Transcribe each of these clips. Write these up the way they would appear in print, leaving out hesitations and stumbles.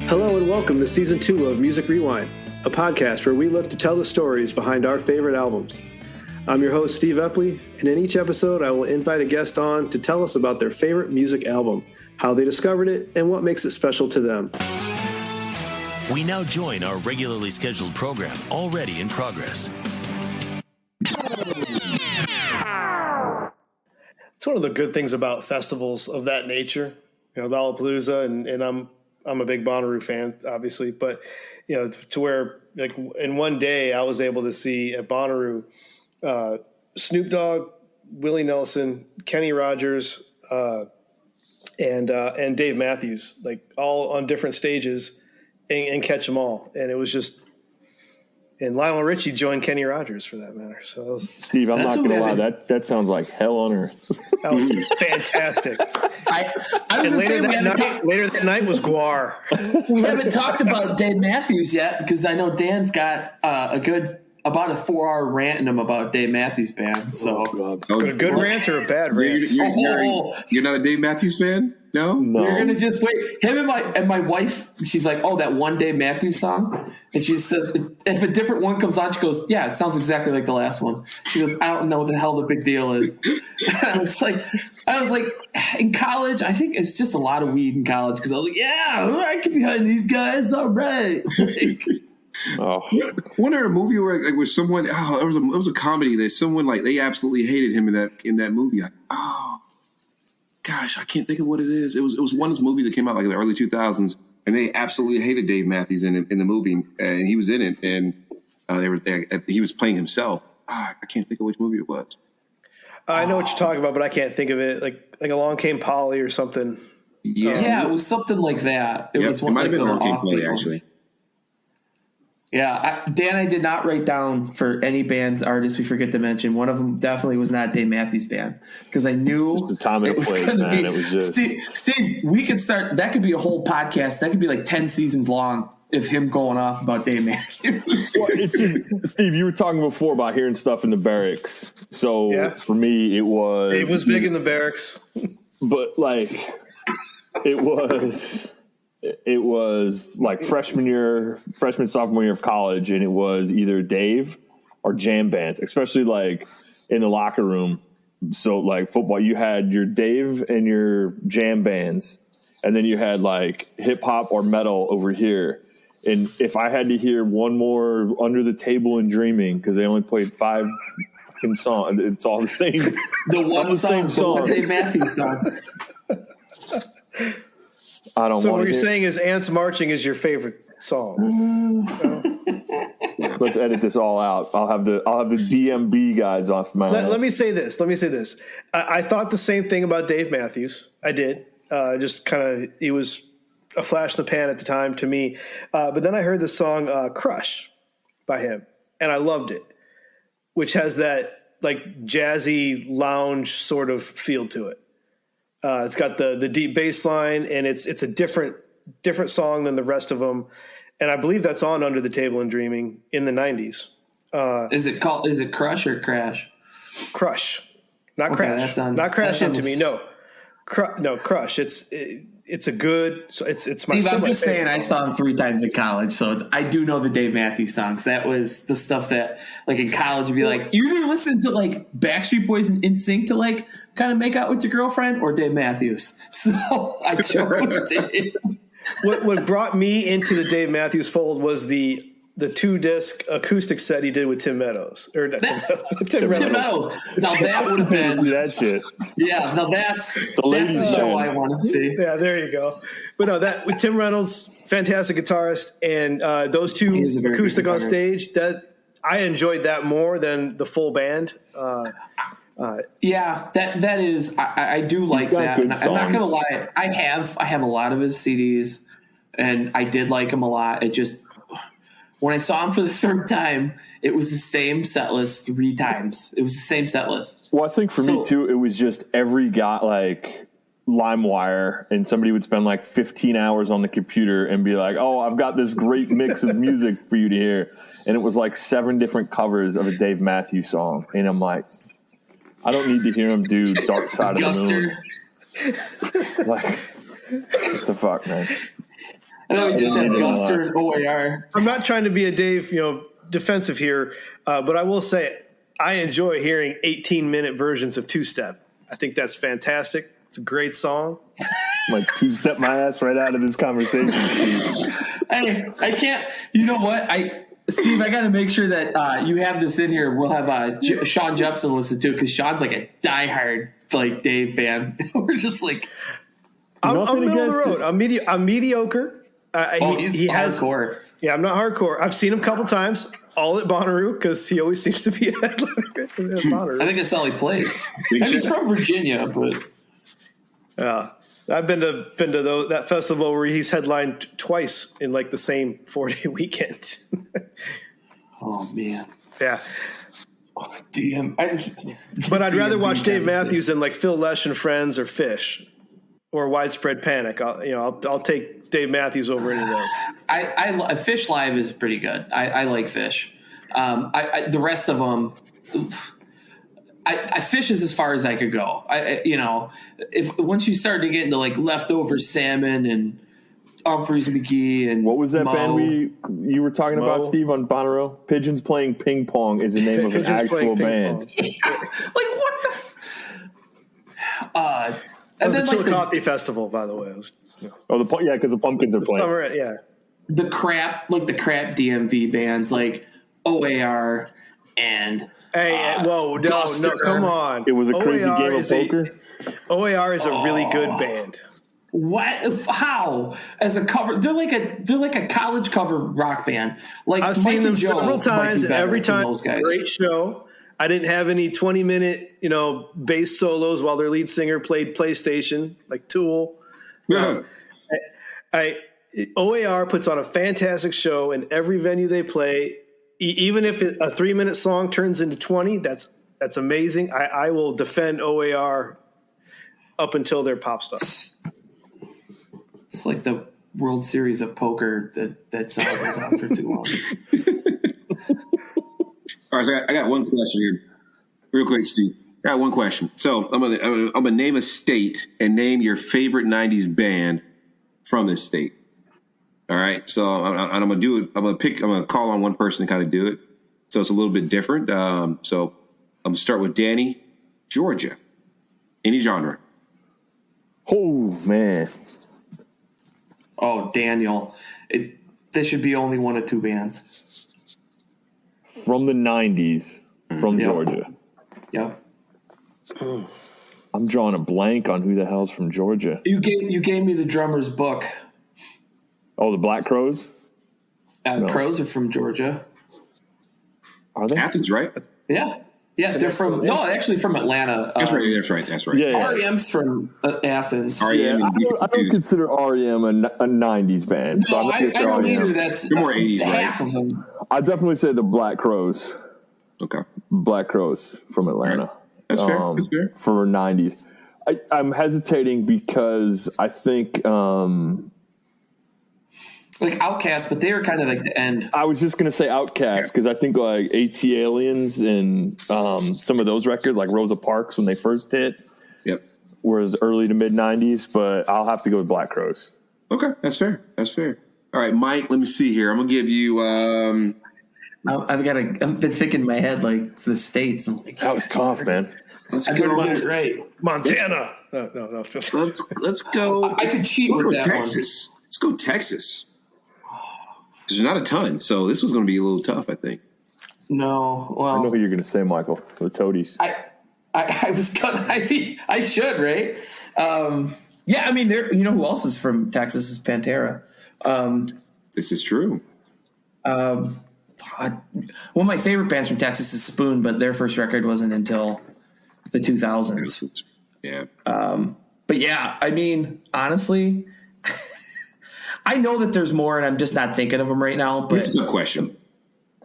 Hello and welcome to Season 2 of Music Rewind, a podcast where we look to tell the stories behind our favorite albums. I'm your host, Steve Epley, and in each episode I will invite a guest on to tell us about their favorite music album, how they discovered it, and what makes it special to them. We now join our regularly scheduled program, already in progress. It's one of the good things about festivals of that nature, Lollapalooza, and I'm a big Bonnaroo fan, obviously, but to where like in one day I was able to see at Bonnaroo Snoop Dogg, Willie Nelson, Kenny Rogers, and Dave Matthews, like all on different stages, and catch them all, and it was just. And Lionel Richie joined Kenny Rogers for that matter. So Steve, I'm not going to lie. That sounds like hell on earth. That was fantastic. Later that night was Guar. We haven't talked about Dave Matthews yet because I know Dan's got about a 4-hour rant in him about Dave Matthews Band. So a good rant or a bad rant? You're not a Dave Matthews fan? No. We're gonna just wait. Him and my wife. She's like, "Oh, that one Dave Matthews song," and she says, "If a different one comes on, she goes, yeah, it sounds exactly like the last one." She goes, "I don't know what the hell the big deal is." I was like, in college, I think it's just a lot of weed in college because I was like, "Yeah, I get behind these guys, all right." Wasn't there a movie where someone? Oh, it was a comedy that someone they absolutely hated him in that movie. Gosh, I can't think of what it is. It was one of those movies that came out in the early 2000s, and they absolutely hated Dave Matthews in the movie, and he was in it, and he was playing himself. I can't think of which movie it was. I know what you're talking about, but I can't think of it. Like Along Came Polly or something. Yeah, it was something like that. It might have been Along Came Polly, actually. Yeah, Dan, I did not write down for any bands, artists we forget to mention. One of them definitely was not Dave Matthews Band because I knew just the time it was played, man. It was just Steve. We could start. That could be a whole podcast. That could be like 10 seasons long of him going off about Dave Matthews. Steve, you were talking before about hearing stuff in the barracks. So for me, it was Dave was big in the barracks, but it was like freshman, sophomore year of college, and it was either Dave or jam bands, especially like in the locker room. So like football, you had your Dave and your jam bands, and then you had like hip hop or metal over here. And if I had to hear one more Under the Table and Dreaming, because they only played 5 songs, it's all the same. Same song. The Dave Matthews song. I don't. So what you're saying is "Ants Marching" is your favorite song. Let's edit this all out. I'll have the DMB guys off my. Let me say this. I thought the same thing about Dave Matthews. I did. Just kind of, he was a flash in the pan at the time to me. But then I heard the song "Crush" by him, and I loved it, which has that like jazzy lounge sort of feel to it. It's got the deep bass line, and it's a different song than the rest of them. And I believe that's on Under the Table and Dreaming in the 90s. Is it Crush or Crash? Crush. Not Crash. Not Crash Into Me. No. Crush. It's a good. So it's my. Steve, I'm just saying, I saw him 3 times in college, so I do know the Dave Matthews songs. That was the stuff that, like in college, would be like, you either listen to like Backstreet Boys and NSYNC to like kind of make out with your girlfriend, or Dave Matthews. So I chose Dave. What brought me into the Dave Matthews fold was the 2-disc acoustic set he did with Tim Meadows. Tim Meadows. Now that would have been that shit. Yeah, now that's the show I want to see. Yeah, there you go. But no, that with Tim Reynolds, fantastic guitarist, and those 2 acoustic on stage, that I enjoyed that more than the full band. Yeah, that is. I do like that. And I'm not gonna lie. I have a lot of his CDs, and I did like him a lot. It just, when I saw him for the 3rd time, it was the same set list 3 times. It was the same set list. Well, I think for me too, it was just every guy like LimeWire, and somebody would spend like 15 hours on the computer and be like, "Oh, I've got this great mix of music for you to hear," and it was like 7 different covers of a Dave Matthews song, and I'm like, I don't need to hear him do Dark Side of the Moon. Like, what the fuck, man? And then we just had Guster and OAR. I'm not trying to be a Dave, defensive here, but I will say I enjoy hearing 18-minute versions of Two Step. I think that's fantastic. It's a great song. Like two-step my ass right out of this conversation, Steve. Hey, I can't. You know what? Steve, I got to make sure that you have this in here. We'll have Sean Jepson listen to it because Sean's like a diehard Dave fan. We're just like, I'm middle of the road. I'm mediocre. He's hardcore. Yeah, I'm not hardcore. I've seen him a couple times, all at Bonnaroo because he always seems to be a headliner at Bonnaroo. I think that's all he plays. He's from Virginia, but I've been to that festival where he's headlined twice in like the same 4-day weekend. Oh man, yeah. Oh, damn. But I'd rather watch Dave Matthews than like Phil Lesh and Friends or Fish or Widespread Panic. I'll take Dave Matthews over any of them. Fish Live is pretty good. I like Fish. The rest of them. I Fish is as far as I could go. If once you start to get into like Leftover Salmon and Humphreys McGee and what was that Mo, band you were talking about, Steve, on Bonnaroo? Pigeons Playing Ping Pong is the name of an actual band. Like what the? It was a Chillicothe festival, by the way. Because the Pumpkins are playing. Summer, yeah. The crap DMV bands like OAR and. Hey, no, come on. It was a crazy game of poker. OAR is a really good band. What? How? As a cover, they're like a college cover rock band. Like I've seen them several times, and every time great show. I didn't have any 20-minute, bass solos while their lead singer played PlayStation, like Tool. Yeah. OAR puts on a fantastic show in every venue they play. Even if a 3-minute song turns into 20, that's amazing. I will defend OAR up until their pop stars. It's like the World Series of Poker that song goes on for too long. All right, so I got one question here, real quick, Steve. I got one question. So I'm gonna name a state and name your favorite '90s band from this state. All right, so I'm gonna do it. I'm gonna call on one person to kind of do it. So it's a little bit different. So I'm gonna start with Danny, Georgia. Any genre. Oh man. Oh, Daniel. There should be only one or two bands. From the 90s, from Georgia. Yep. I'm drawing a blank on who the hell's from Georgia. You gave me the drummer's book. Oh, the Black Crows? No. Crows are from Georgia. Are they? Athens, right? Yeah. Yes, they're actually from Atlanta. That's right. Yeah. REM's from Athens. REM. I don't consider REM a 90s band. So no, I don't either. That's more 80s, half right? of them. I definitely say the Black Crows. Okay. Black Crows from Atlanta. Right. That's fair. That's fair. For 90s. I'm hesitating because I think like Outkast, but they were kind of like the end. I was just going to say Outkast because I think like AT Aliens and some of those records like Rosa Parks when they first hit was early to mid 90s, but I'll have to go with Black Crows. Okay, that's fair. All right, Mike, let me see here. I'm going to give you I've been thinking in my head like the states. I'm like, that was tough, man. Let's I go. got it right. Montana. No. Let's go. I could cheat with that Texas. One. Let's go Texas. There's not a ton, so this was going to be a little tough, I think. No, well, I know who you're going to say, Michael. The Toadies. I was gonna. I should, right? Yeah, I mean, you know who else is from Texas is Pantera. This is true. One of my favorite bands from Texas is Spoon, but their first record wasn't until the 2000s. Yeah. But yeah, I mean, honestly, I know that there's more, and I'm just not thinking of them right now. But it's a good question.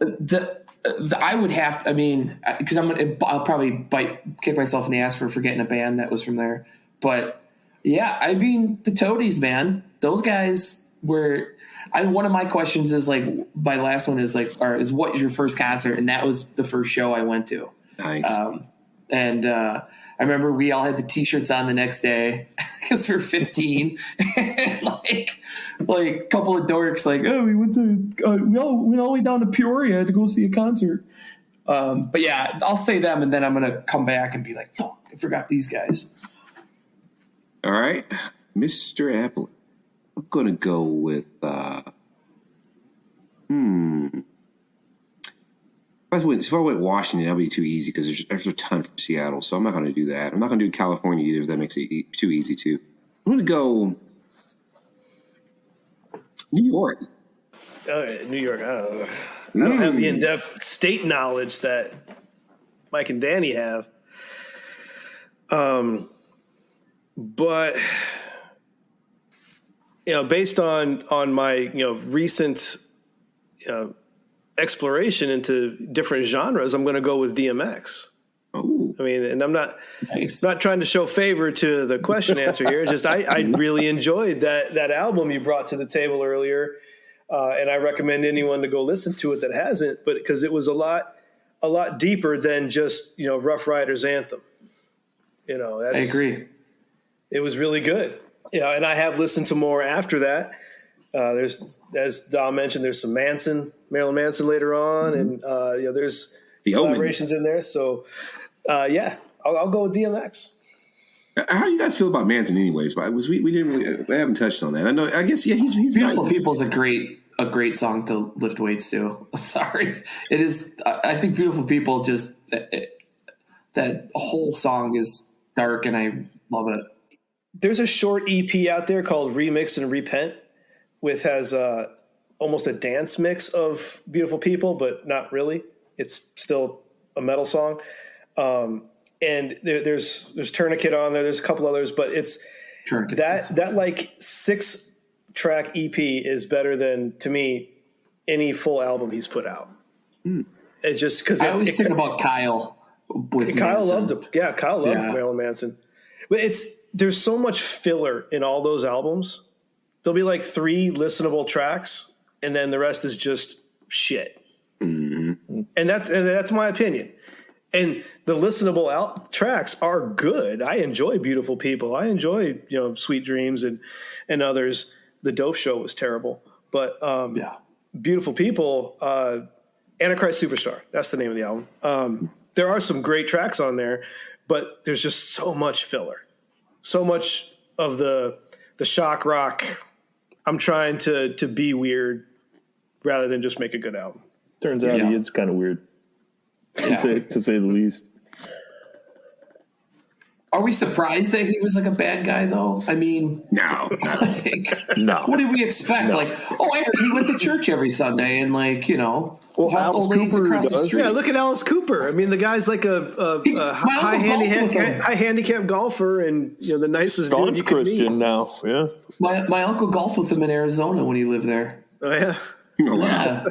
I would have to. I mean, because I'll probably kick myself in the ass for forgetting a band that was from there. But yeah, I mean, the Toadies, man, those guys were. One of my questions is like, my last one is like, is what is your first concert? And that was the first show I went to. Nice. I remember we all had the T-shirts on the next day because we were 15. And like, like a couple of dorks, like, oh, we went all the way down to Peoria to go see a concert. But yeah, I'll say them, and then I'm gonna come back and be like, fuck, I forgot these guys. All right, Mr. Epley. I'm gonna go with If I went Washington, that'd be too easy because there's a ton from Seattle. So I'm not going to do that. I'm not going to do California either if that makes it too easy too. I'm going to go New York. New York. I don't have the in-depth state knowledge that Mike and Danny have. But based on my recent exploration into different genres, I'm going to go with DMX. Oh, I mean, and I'm not trying to show favor to the question answer here. It's just I really enjoyed that album you brought to the table earlier, and I recommend anyone to go listen to it that hasn't. But because it was a lot deeper than just Rough Riders anthem. I agree. It was really good. And I have listened to more after that. There's, as Dom mentioned, there's some Marilyn Manson later on, and there's the collaborations in there. So, I'll go with DMX. How do you guys feel about Manson, anyways? We didn't really, I haven't touched on that. I know. I guess he's Beautiful People is a great song to lift weights to. I'm sorry, it is. I think Beautiful People that whole song is dark, and I love it. There's a short EP out there called Remix and Repent, has almost a dance mix of Beautiful People, but not really. It's still a metal song. And there's Tourniquet on there. There's a couple others, but it's that like 6-track EP is better than, to me, any full album he's put out. It just because I always think about Kyle. Kyle loved him. Yeah, Kyle loved Marilyn Manson. But there's so much filler in all those albums. There'll be like 3 listenable tracks, and then the rest is just shit. Mm-hmm. And that's my opinion. And the listenable tracks are good. I enjoy Beautiful People. I enjoy Sweet Dreams and others. The Dope Show was terrible, but Beautiful People, Antichrist Superstar. That's the name of the album. There are some great tracks on there, but there's just so much filler, so much of the shock rock. I'm trying to be weird rather than just make a good album. Turns out he is kind of weird, to say the least. Are we surprised that he was like a bad guy, though? I mean, no. No. What did we expect? No. Like, I heard he went to church every Sunday and helped old ladies across the street. Yeah, look at Alice Cooper. I mean, the guy's like a high handicap golfer and the nicest dude you could meet. Christian now, yeah. My uncle golfed with him in Arizona when he lived there. Oh yeah. Oh, wow.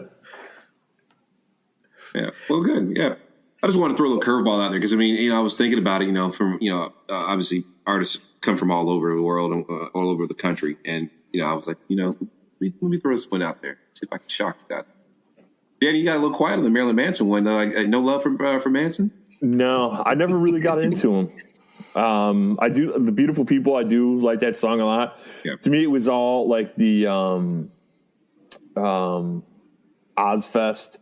Yeah. Well, good. Yeah. I just want to throw a little curveball out there because, I was thinking about it, from, obviously artists come from all over the world and all over the country. And, I was like, let me throw this one out there, see if I can shock you guys. Danny, you got a little quiet on the Marilyn Manson one. No love for Manson? No, I never really got into him. I do the Beautiful People. I do like that song a lot. Yeah. To me, it was all like the Ozfest,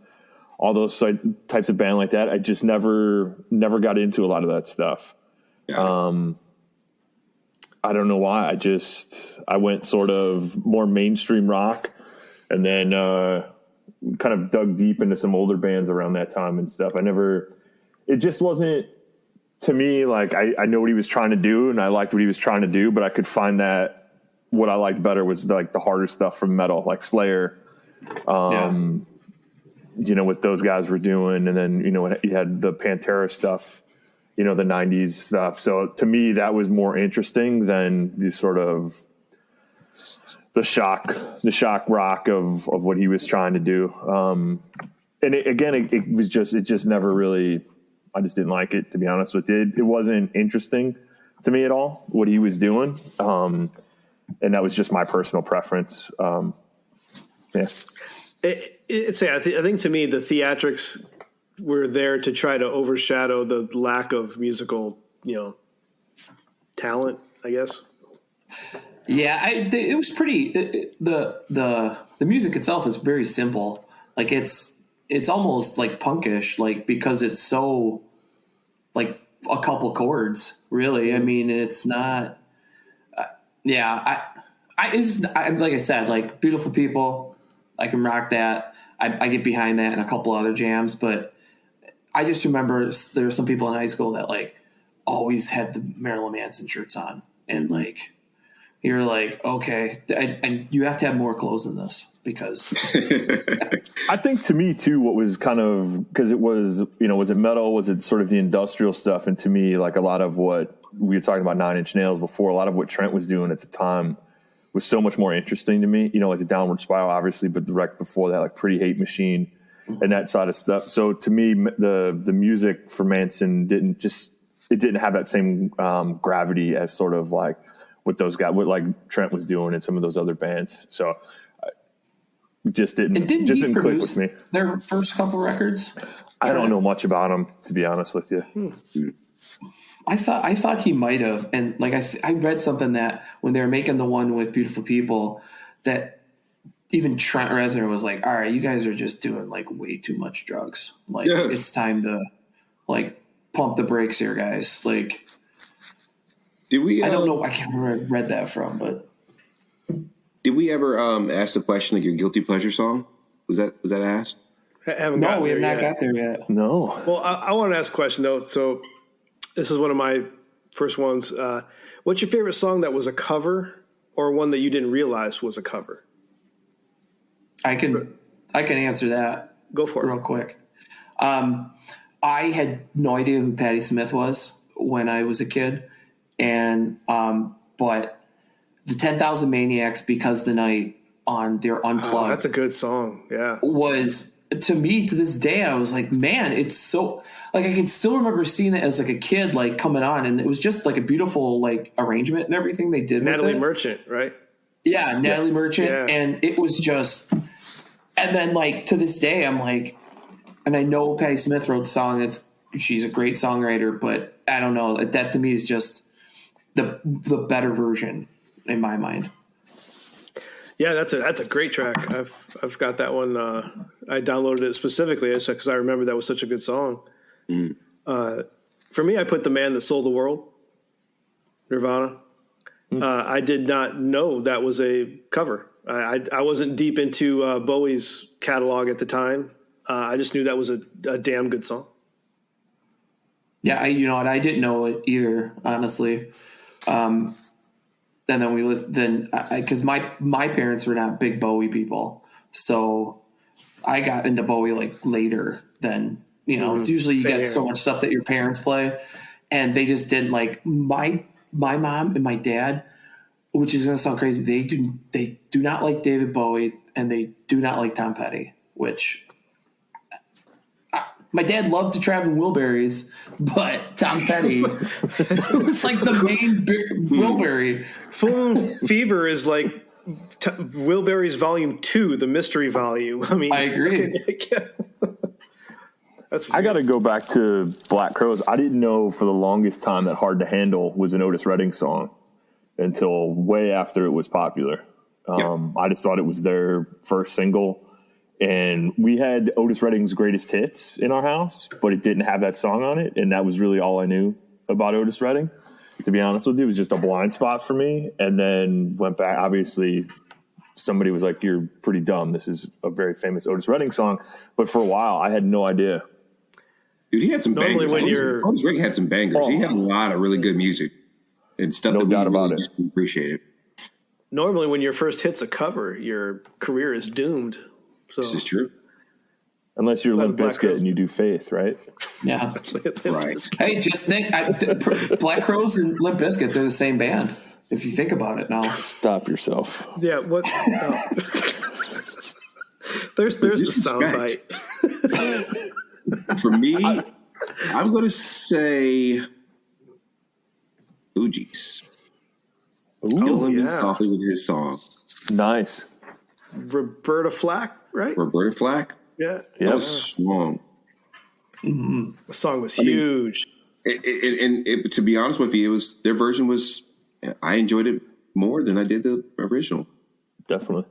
all those types of band like that. I just never got into a lot of that stuff. Yeah. I don't know why. I went sort of more mainstream rock, and then kind of dug deep into some older bands around that time and stuff. It just wasn't, to me, like I know what he was trying to do and I liked what he was trying to do, but I could find that what I liked better was like the harder stuff from metal, like Slayer, what those guys were doing. And then, you had the Pantera stuff, the 90s stuff. So to me, that was more interesting than the sort of the shock rock of what he was trying to do. And it just never really, I just didn't like it, to be honest with you. It wasn't interesting to me at all, what he was doing. And that was just my personal preference. Yeah. I think to me, the theatrics were there to try to overshadow the lack of musical, talent, I guess. Yeah, it was pretty. The music itself is very simple. Like it's almost like punkish, like because it's so like a couple chords. Really, I mean, it's not. Yeah, I like I said, like Beautiful People. I can rock that. I get behind that and a couple other jams, but I just remember there were some people in high school that like always had the Marilyn Manson shirts on, and like you're like, okay, and you have to have more clothes than this because I think to me too, what was kind of, because it was, was it metal? Was it sort of the industrial stuff? And to me, like a lot of what we were talking about 9 Inch Nails before, a lot of what Trent was doing at the time was so much more interesting to me, like the Downward Spiral, obviously, but the record before that, like Pretty Hate Machine and that side of stuff. So to me, the music for Manson didn't have that same gravity as sort of like what those guys, what like Trent was doing and some of those other bands. So it just didn't click with me. Their first couple records? I don't know much about them, to be honest with you. I thought he might have, and like I read something that when they were making the one with Beautiful People, that even Trent Reznor was like, "All right, you guys are just doing like way too much drugs. Like it's time to like pump the brakes here, guys." Like, did we? I don't know. I can't remember where I read that from, but did we ever ask the question like your guilty pleasure song? Was that asked? We have not got there yet. No. Well, I want to ask a question though. So this is one of my first ones. What's your favorite song that was a cover, or one that you didn't realize was a cover? I can answer that. Go for it real quick. I had no idea who Patti Smith was when I was a kid, and but the 10,000 Maniacs, Because the Night on their Unplugged. Oh, that's a good song. Yeah, was, to me, to this day, I was like, man, it's so like I can still remember seeing it as like a kid, like coming on, and it was just like a beautiful like arrangement and everything they did. Natalie with it. Merchant, right? Yeah, Natalie Merchant, yeah. And it was just, and then like to this day, I'm like, and I know Patti Smith wrote the song. She's a great songwriter, but I don't know. That to me is just the better version in my mind. Yeah, that's a great track. I've got that one. I downloaded it specifically because I remember that was such a good song. For me, I put The Man That Sold the World, Nirvana. I did not know that was a cover. I wasn't deep into Bowie's catalog at the time. I just knew that was a damn good song. Yeah, I didn't know it either, honestly. And then we listened. Then because my parents were not big Bowie people, so I got into Bowie like later than Usually you get so much stuff that your parents play, and they just didn't like my mom and my dad, which is going to sound crazy. They do not like David Bowie, and they do not like Tom Petty, which. My dad loves the Traveling Wilburys, but Tom Petty was like the main Wilbury. Full Fever is like Wilbury's Volume 2, the mystery volume. I mean, I agree. I got to go back to Black Crowes. I didn't know for the longest time that Hard to Handle was an Otis Redding song until way after it was popular. I just thought it was their first single. And we had Otis Redding's Greatest Hits in our house, but it didn't have that song on it. And that was really all I knew about Otis Redding. To be honest with you, it was just a blind spot for me. And then went back. Obviously, somebody was like, "You're pretty dumb. This is a very famous Otis Redding song." But for a while, I had no idea. Dude, he had some bangers. Otis Redding had some bangers. He had a lot of really good music and stuff that we really just appreciate it. Normally, when your first hit's a cover, your career is doomed. So, this is true. Unless you're Limp Bizkit and you do Faith, right? Yeah. Right. Hey, just think, Black Crowes and Limp Bizkit, they're the same band, if you think about it now. Stop yourself. Yeah, what? There's the soundbite. For me, I'm going to say Fugees. Killing Me Softly with his song. Nice. Roberta Flack, right? Roberta Flack. Yeah. That was strong. Mm-hmm. The song was huge. And to be honest with you, their version was, I enjoyed it more than I did the original. Definitely.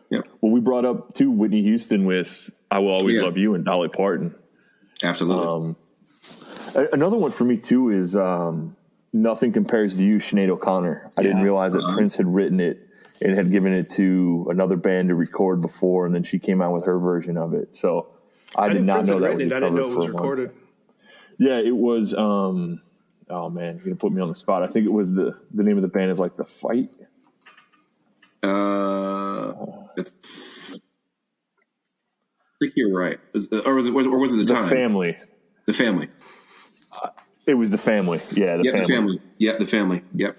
Yeah. Well, we brought up too Whitney Houston with "I Will Always Love You" and Dolly Parton. Absolutely. Another one for me too is "Nothing Compares to You," Sinead O'Connor. I didn't realize that Prince had written it and had given it to another band to record before, and then she came out with her version of it. So I did not know that was a cover. I didn't know it was recorded. Yeah, it was. Oh man, you're gonna put me on the spot. I think it was the name of the band is like The Fight. I think you're right. Or was it the time? The Family. The Family. It was The Family. Yeah, The Family. Yeah, The Family. Yep.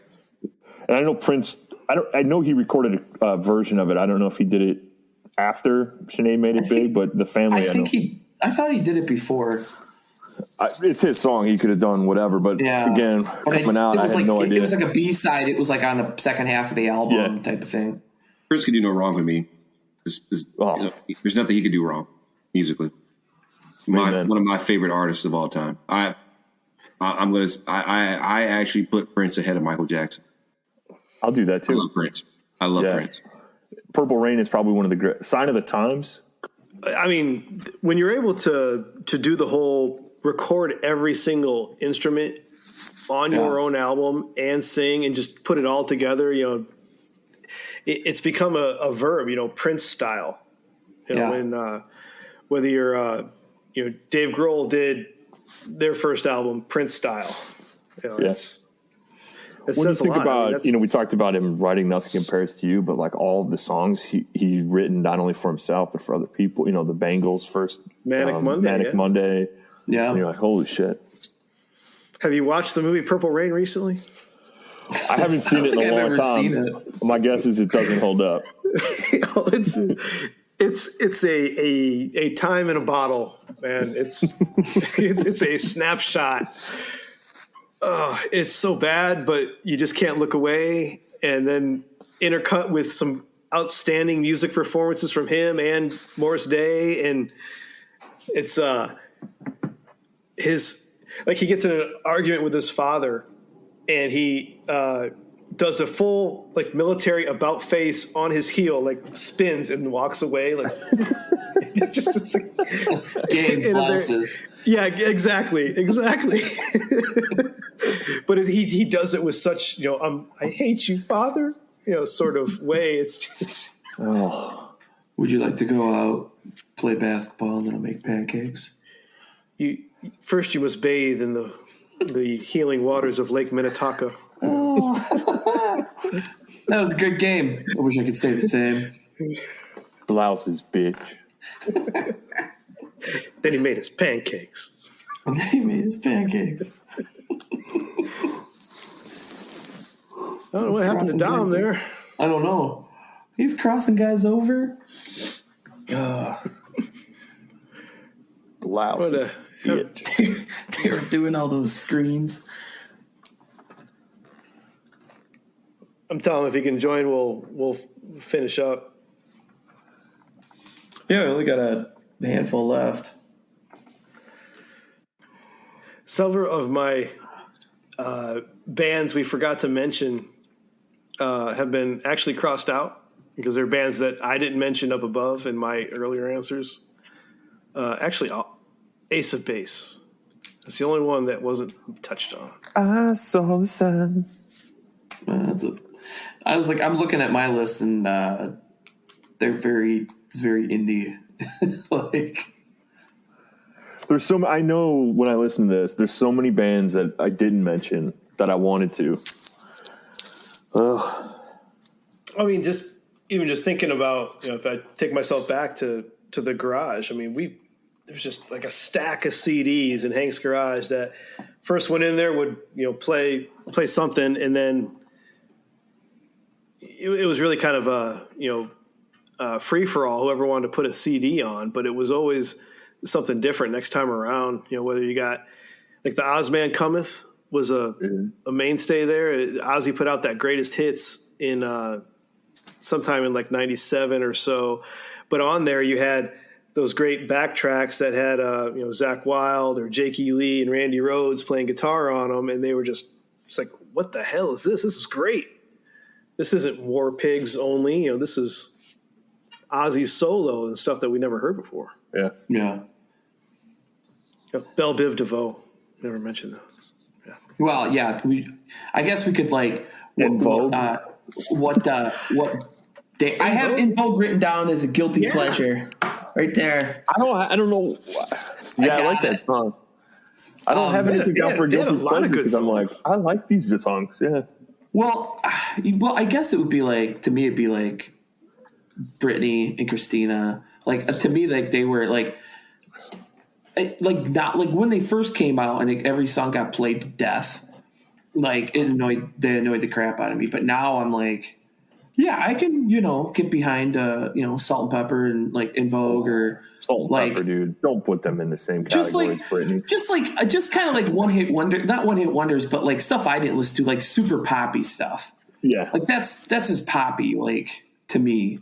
And I know Prince. I know he recorded a version of it. I don't know if he did it after Sinead made it big, but The Family. I thought he did it before. It's his song. He could have done whatever, but again, coming out, I had no idea. It was like a B-side. It was like on the second half of the album type of thing. Prince could do no wrong with me. There's nothing he could do wrong musically. One of my favorite artists of all time. I actually put Prince ahead of Michael Jackson. I'll do that too. I love Prince. Purple Rain is probably one of the great Sign of the Times. I mean, when you're able to do the whole record every single instrument on your own album and sing and just put it all together, it's become a verb, Prince style. When whether you're Dave Grohl did their first album Prince style. Yes. When you think about, we talked about him writing Nothing Compares to You, but like all of the songs he's written not only for himself but for other people. The Bangles' first Manic Monday. Yeah, and you're like, holy shit. Have you watched the movie Purple Rain recently? I haven't seen it in a long time. My guess is it doesn't hold up. It's a time in a bottle, man. It's it's a snapshot. It's so bad, but you just can't look away. And then intercut with some outstanding music performances from him and Morris Day, and it's he gets in an argument with his father, and he does a full military about face on his heel, spins and walks away, game blouses. Yeah, exactly. But he does it with such I hate you, father, sort of way. It's Would you like to go out, play basketball, and then I'll make pancakes? First, you must bathe in the healing waters of Lake Minnetonka. That was a good game. I wish I could say the same. Blouses, bitch. Then he made his pancakes. I don't know what happened to Dom there. I don't know. He's crossing guys over. Blouses, bitch. They were doing all those screens. I'm telling him if he can join, we'll finish up. Yeah, we only got a handful left. Several of my bands we forgot to mention have been actually crossed out because they're bands that I didn't mention up above in my earlier answers. Actually, Ace of Base. That's the only one that wasn't touched on. I saw the sun. I'm looking at my list, and they're very indie. There's so I know when I listen to this, there's so many bands that I didn't mention that I wanted to. I mean, just thinking about if I take myself back to the garage. I mean, there's just like a stack of CDs in Hank's garage that first went in there would play something, and then it was really kind of a free for all. Whoever wanted to put a CD on, but it was always something different next time around. Whether you got the Ozman Cometh was a mainstay there. Ozzy put out that greatest hits in sometime in 97 or so, but on there you had those great backtracks that had Zakk Wylde or Jake E. Lee and Randy Rhoads playing guitar on them, and they were just like, what the hell is this? This is great. this isn't War Pigs only. You know, this is Ozzy's solo and stuff that we never heard before. Yeah. Yeah. Belle Biv DeVoe. Never mentioned that. Yeah. Well, yeah. I guess we could like In Vogue. I have In Vogue written down as a guilty pleasure, right there. I don't know. Yeah, I like that song. I don't have anything down for they had a guilty lot of pleasure good because I'm like, songs. I like these good songs. Yeah. Well, I guess it would be like, to me, it'd be like Britney and Christina. Like, to me, like they were like not like when they first came out and every song got played to death. Like they annoyed the crap out of me. But now I'm like, yeah, I can, get behind, Salt and Pepper and like In Vogue or Salt and like, Pepper, dude. Don't put them in the same category as Britney. Just kind of like one hit wonder, not one hit wonders, but like stuff I didn't listen to, like super poppy stuff. Yeah. Like that's as poppy, like to me.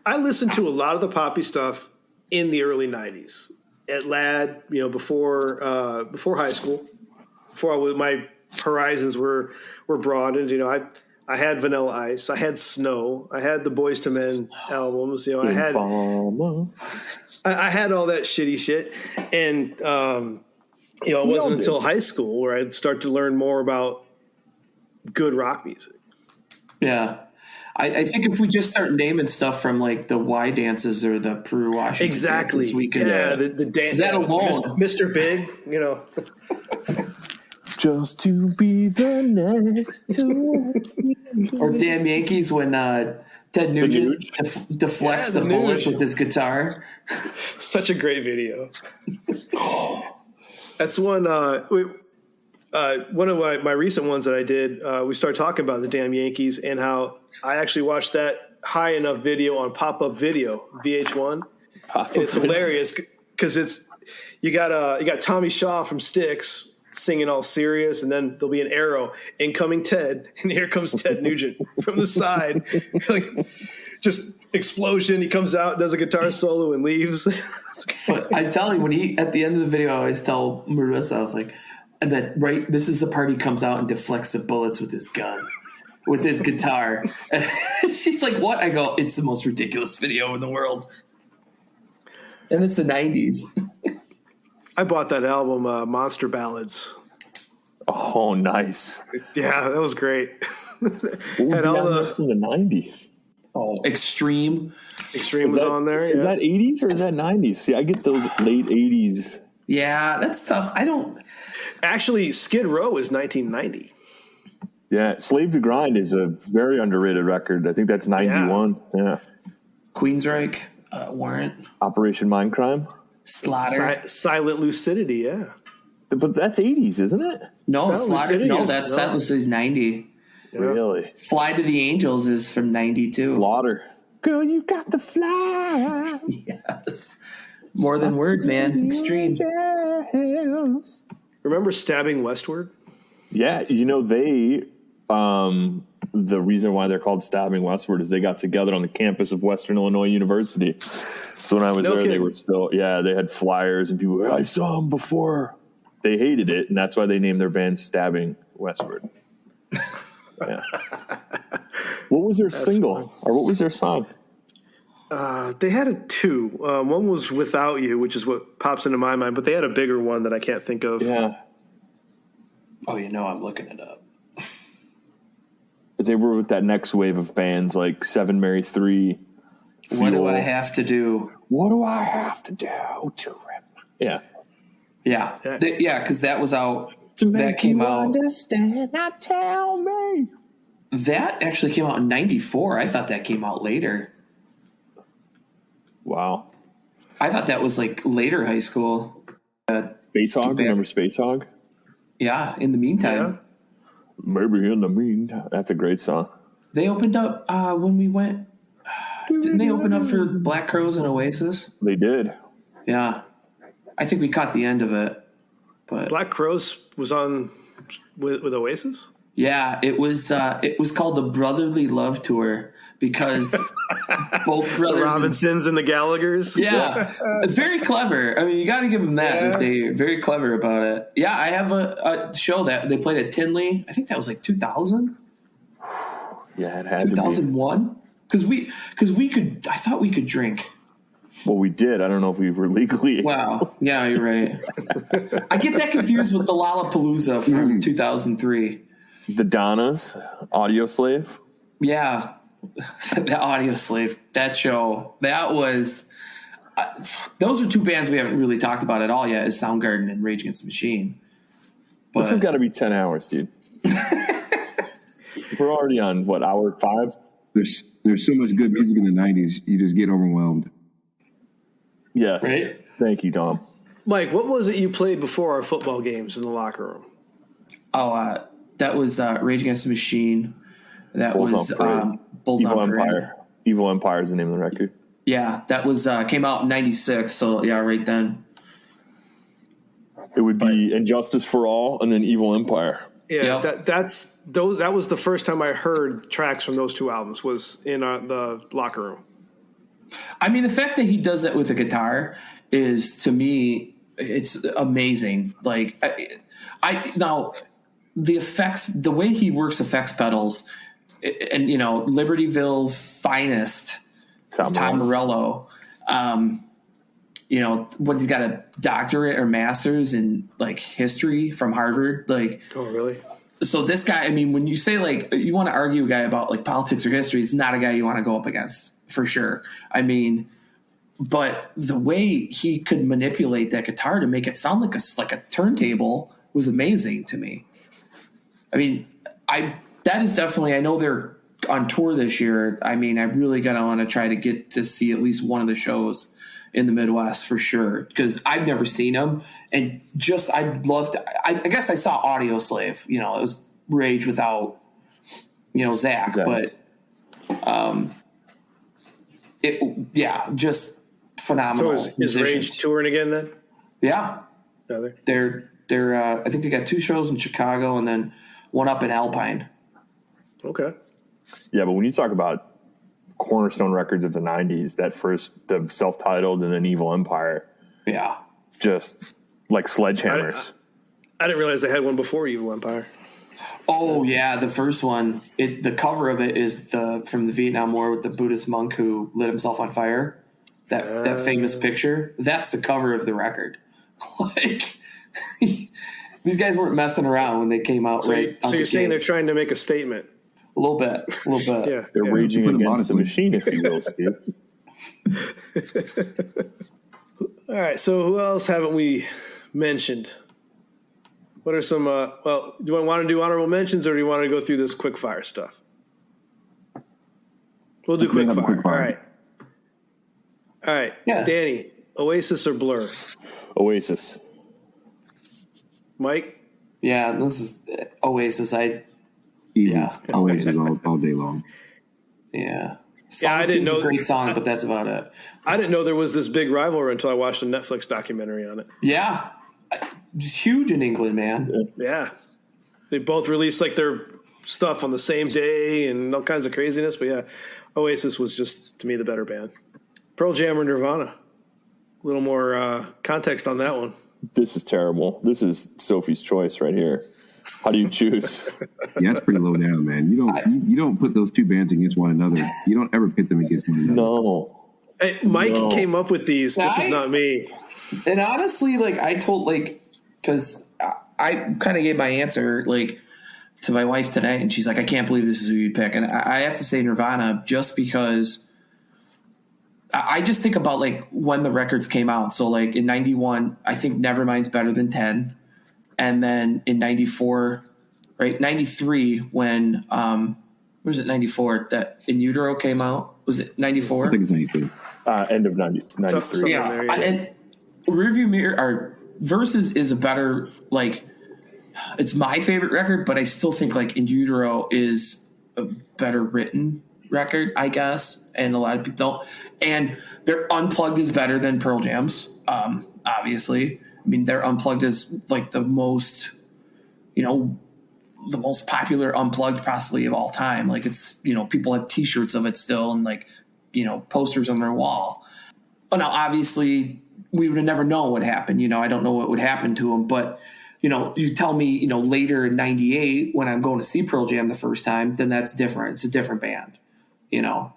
I listened to a lot of the poppy stuff in the early 90s at LAD, before high school, before my horizons were broadened. I had Vanilla Ice, I had Snow, I had the Boyz II Men albums. I had all that shitty shit, and it wasn't until high school where I'd start to learn more about good rock music. Yeah. I think if we just start naming stuff from like the Y dances or the Peru Washington Exactly. dances, we could, the dance that alone. Mr. Big, Just to be the next to or Damn Yankees when Ted Nugent deflects the bullet with his guitar. Such a great video. That's one. One of my recent ones that I did. We started talking about the Damn Yankees and how I actually watched that High Enough video on Pop-Up Video VH1. It's hilarious because you got Tommy Shaw from Styx singing all serious, and then there'll be an arrow, incoming Ted, and here comes Ted Nugent from the side, like just explosion. He comes out, does a guitar solo, and leaves. But I tell you, when at the end of the video, I always tell Marissa, I was like, and that this is the part he comes out and deflects the bullets with his gun, with his guitar. And she's like, "What?" I go, "It's the most ridiculous video in the world," and it's the 90s. I bought that album, Monster Ballads. Oh, nice. Yeah, that was great. And all the from the 90s. Oh, Extreme was on there. Is that 80s or is that 90s? See, I get those late 80s. Yeah, that's tough. I don't. Actually, Skid Row is 1990. Yeah, Slave to Grind is a very underrated record. I think that's 91. Yeah. Queensryche, Warrant. Operation Mindcrime. Slaughter. Silent Lucidity, yeah. But that's 80s, isn't it? No, Slaughter. No, that's Silent is 90. Yeah. Really? Fly to the Angels is from 92. Slaughter. Girl, you got to fly. Yes. More than words, man. Extreme. Remember Stabbing Westward? Yeah, they the reason why they're called Stabbing Westward is they got together on the campus of Western Illinois University. So when I was there, kidding. they were still, they had flyers and people were, I saw them before. They hated it, and that's why they named their band Stabbing Westward. Yeah. What was their single, or what was their song? They had two. One was Without You, which is what pops into my mind, but they had a bigger one that I can't think of. Yeah. Oh, I'm looking it up. They were with that next wave of bands like Seven Mary 3. What do I have to do? What do I have to do to rip? Yeah. Yeah. Because that was out. To that make came you out. Understand, now tell me. That actually came out in 94. I thought that came out later. Wow. I thought that was like later high school. Space Hog? Remember Space Hog? Yeah, in the meantime. Yeah. Maybe in the meantime. That's a great song. They opened up when we went. Didn't they open up for Black Crowes and Oasis? They did. Yeah. I think we caught the end of it. But Black Crowes was on with Oasis? yeah, it was called the Brotherly Love Tour because both brothers. The Robinsons and the Gallaghers? Yeah. Very clever. I mean, you got to give them that they're very clever about it. Yeah, I have a show that they played at Tinley. I think that was like 2000. Yeah, it had to be. 2001? Because I thought we could drink. Well, we did. I don't know if we were legally. Wow. Yeah, you're right. I get that confused with the Lollapalooza from 2003. The Donnas, Audio Slave. Yeah. The Audio Slave. That show. That was... those are two bands we haven't really talked about at all yet, is Soundgarden and Rage Against the Machine. But, this has got to be 10 hours, dude. We're already on, what, hour 5? There's so much good music in the 90s, you just get overwhelmed. Yes. Right? Thank you, Dom. Mike, what was it you played before our football games in the locker room? Oh, that was Rage Against the Machine. That Bulls was on Bulls Evil on Parade. Empire. Evil Empire is the name of the record. Yeah, that was came out in '96. So yeah, right then. It would be Injustice for All and then Evil Empire. Yeah, Yep. that was the first time I heard tracks from those two albums was in the locker room. I mean, the fact that he does that with a guitar is, to me, it's amazing. Like, I now the effects, the way he works effects pedals, and Libertyville's finest, Tom Morello. What's he got, a doctorate or master's in like history from Harvard? Like, Oh, really? so this guy, I mean, when you say like you want to argue a guy about like politics or history, it's not a guy you want to go up against for sure. I mean, but the way he could manipulate that guitar to make it sound like a turntable was amazing to me. I mean, that is definitely, I know they're on tour this year. I mean, I really want to try to get to see at least one of the shows in the Midwest for sure, because I've never seen them, and just I'd love to. I guess I saw Audio Slave. It was Rage without Zach, Exactly. but just phenomenal. So is musicians. Rage touring again then? Yeah, No, they're I think they got 2 shows in Chicago and then one up in Alpine. Okay. Yeah, but when you talk about cornerstone records of the 90s, the self-titled and then Evil Empire, Yeah, just like sledgehammers. I didn't realize they had one before Evil Empire. Oh yeah, the first one. The cover of it is from the Vietnam War with the Buddhist monk who lit himself on fire. That famous picture. That's the cover of the record. Like, these guys weren't messing around when they came out. So you're saying they're trying to make a statement? a little bit. Yeah. They're raging Put 'em against the honestly. machine, if you will, Steve. All right. So who else haven't we mentioned? What are some? Do you want to do honorable mentions, or do you want to go through this quick fire stuff? We'll do Let's bring quick up fire. quick fire. All right. Yeah. Danny, Oasis or Blur? Oasis. Mike? Yeah, this is Oasis. Easy. Yeah. Always all day long. Yeah. I didn't know. It's a great song, but that's about it. I didn't know there was this big rivalry until I watched a Netflix documentary on it. Yeah. It's huge in England, man. Yeah. They both released like their stuff on the same day and all kinds of craziness. But yeah, Oasis was just, to me, the better band. Pearl Jam or Nirvana? A little more context on that one. This is terrible. This is Sophie's choice right here. How do you choose? Yeah, that's pretty low down, man. You don't put those two bands against one another. You don't ever pit them against one another. No. Hey, Mike came up with these. This is not me. And honestly, like I told, because I kind of gave my answer to my wife today, and she's like, I can't believe this is who you'd pick. And I have to say Nirvana just because I just think about when the records came out. So in 91, I think Nevermind's better than 10. And then in 94, right, 93, when, was it 94 that In Utero came out? Was it 94? I think it's 92. End of 93. Something Yeah. there, yeah. And Rearview Mirror, or Versus is a better, it's my favorite record, but I still think In Utero is a better written record, I guess. And a lot of people don't. And their Unplugged is better than Pearl Jam's, obviously. I mean, their Unplugged is the most, the most popular Unplugged possibly of all time. It's, people have T-shirts of it still and posters on their wall. Oh, now, obviously, we would have never known what happened. I don't know what would happen to him, but you tell me, later in 98 when I'm going to see Pearl Jam the first time, then that's different. It's a different band,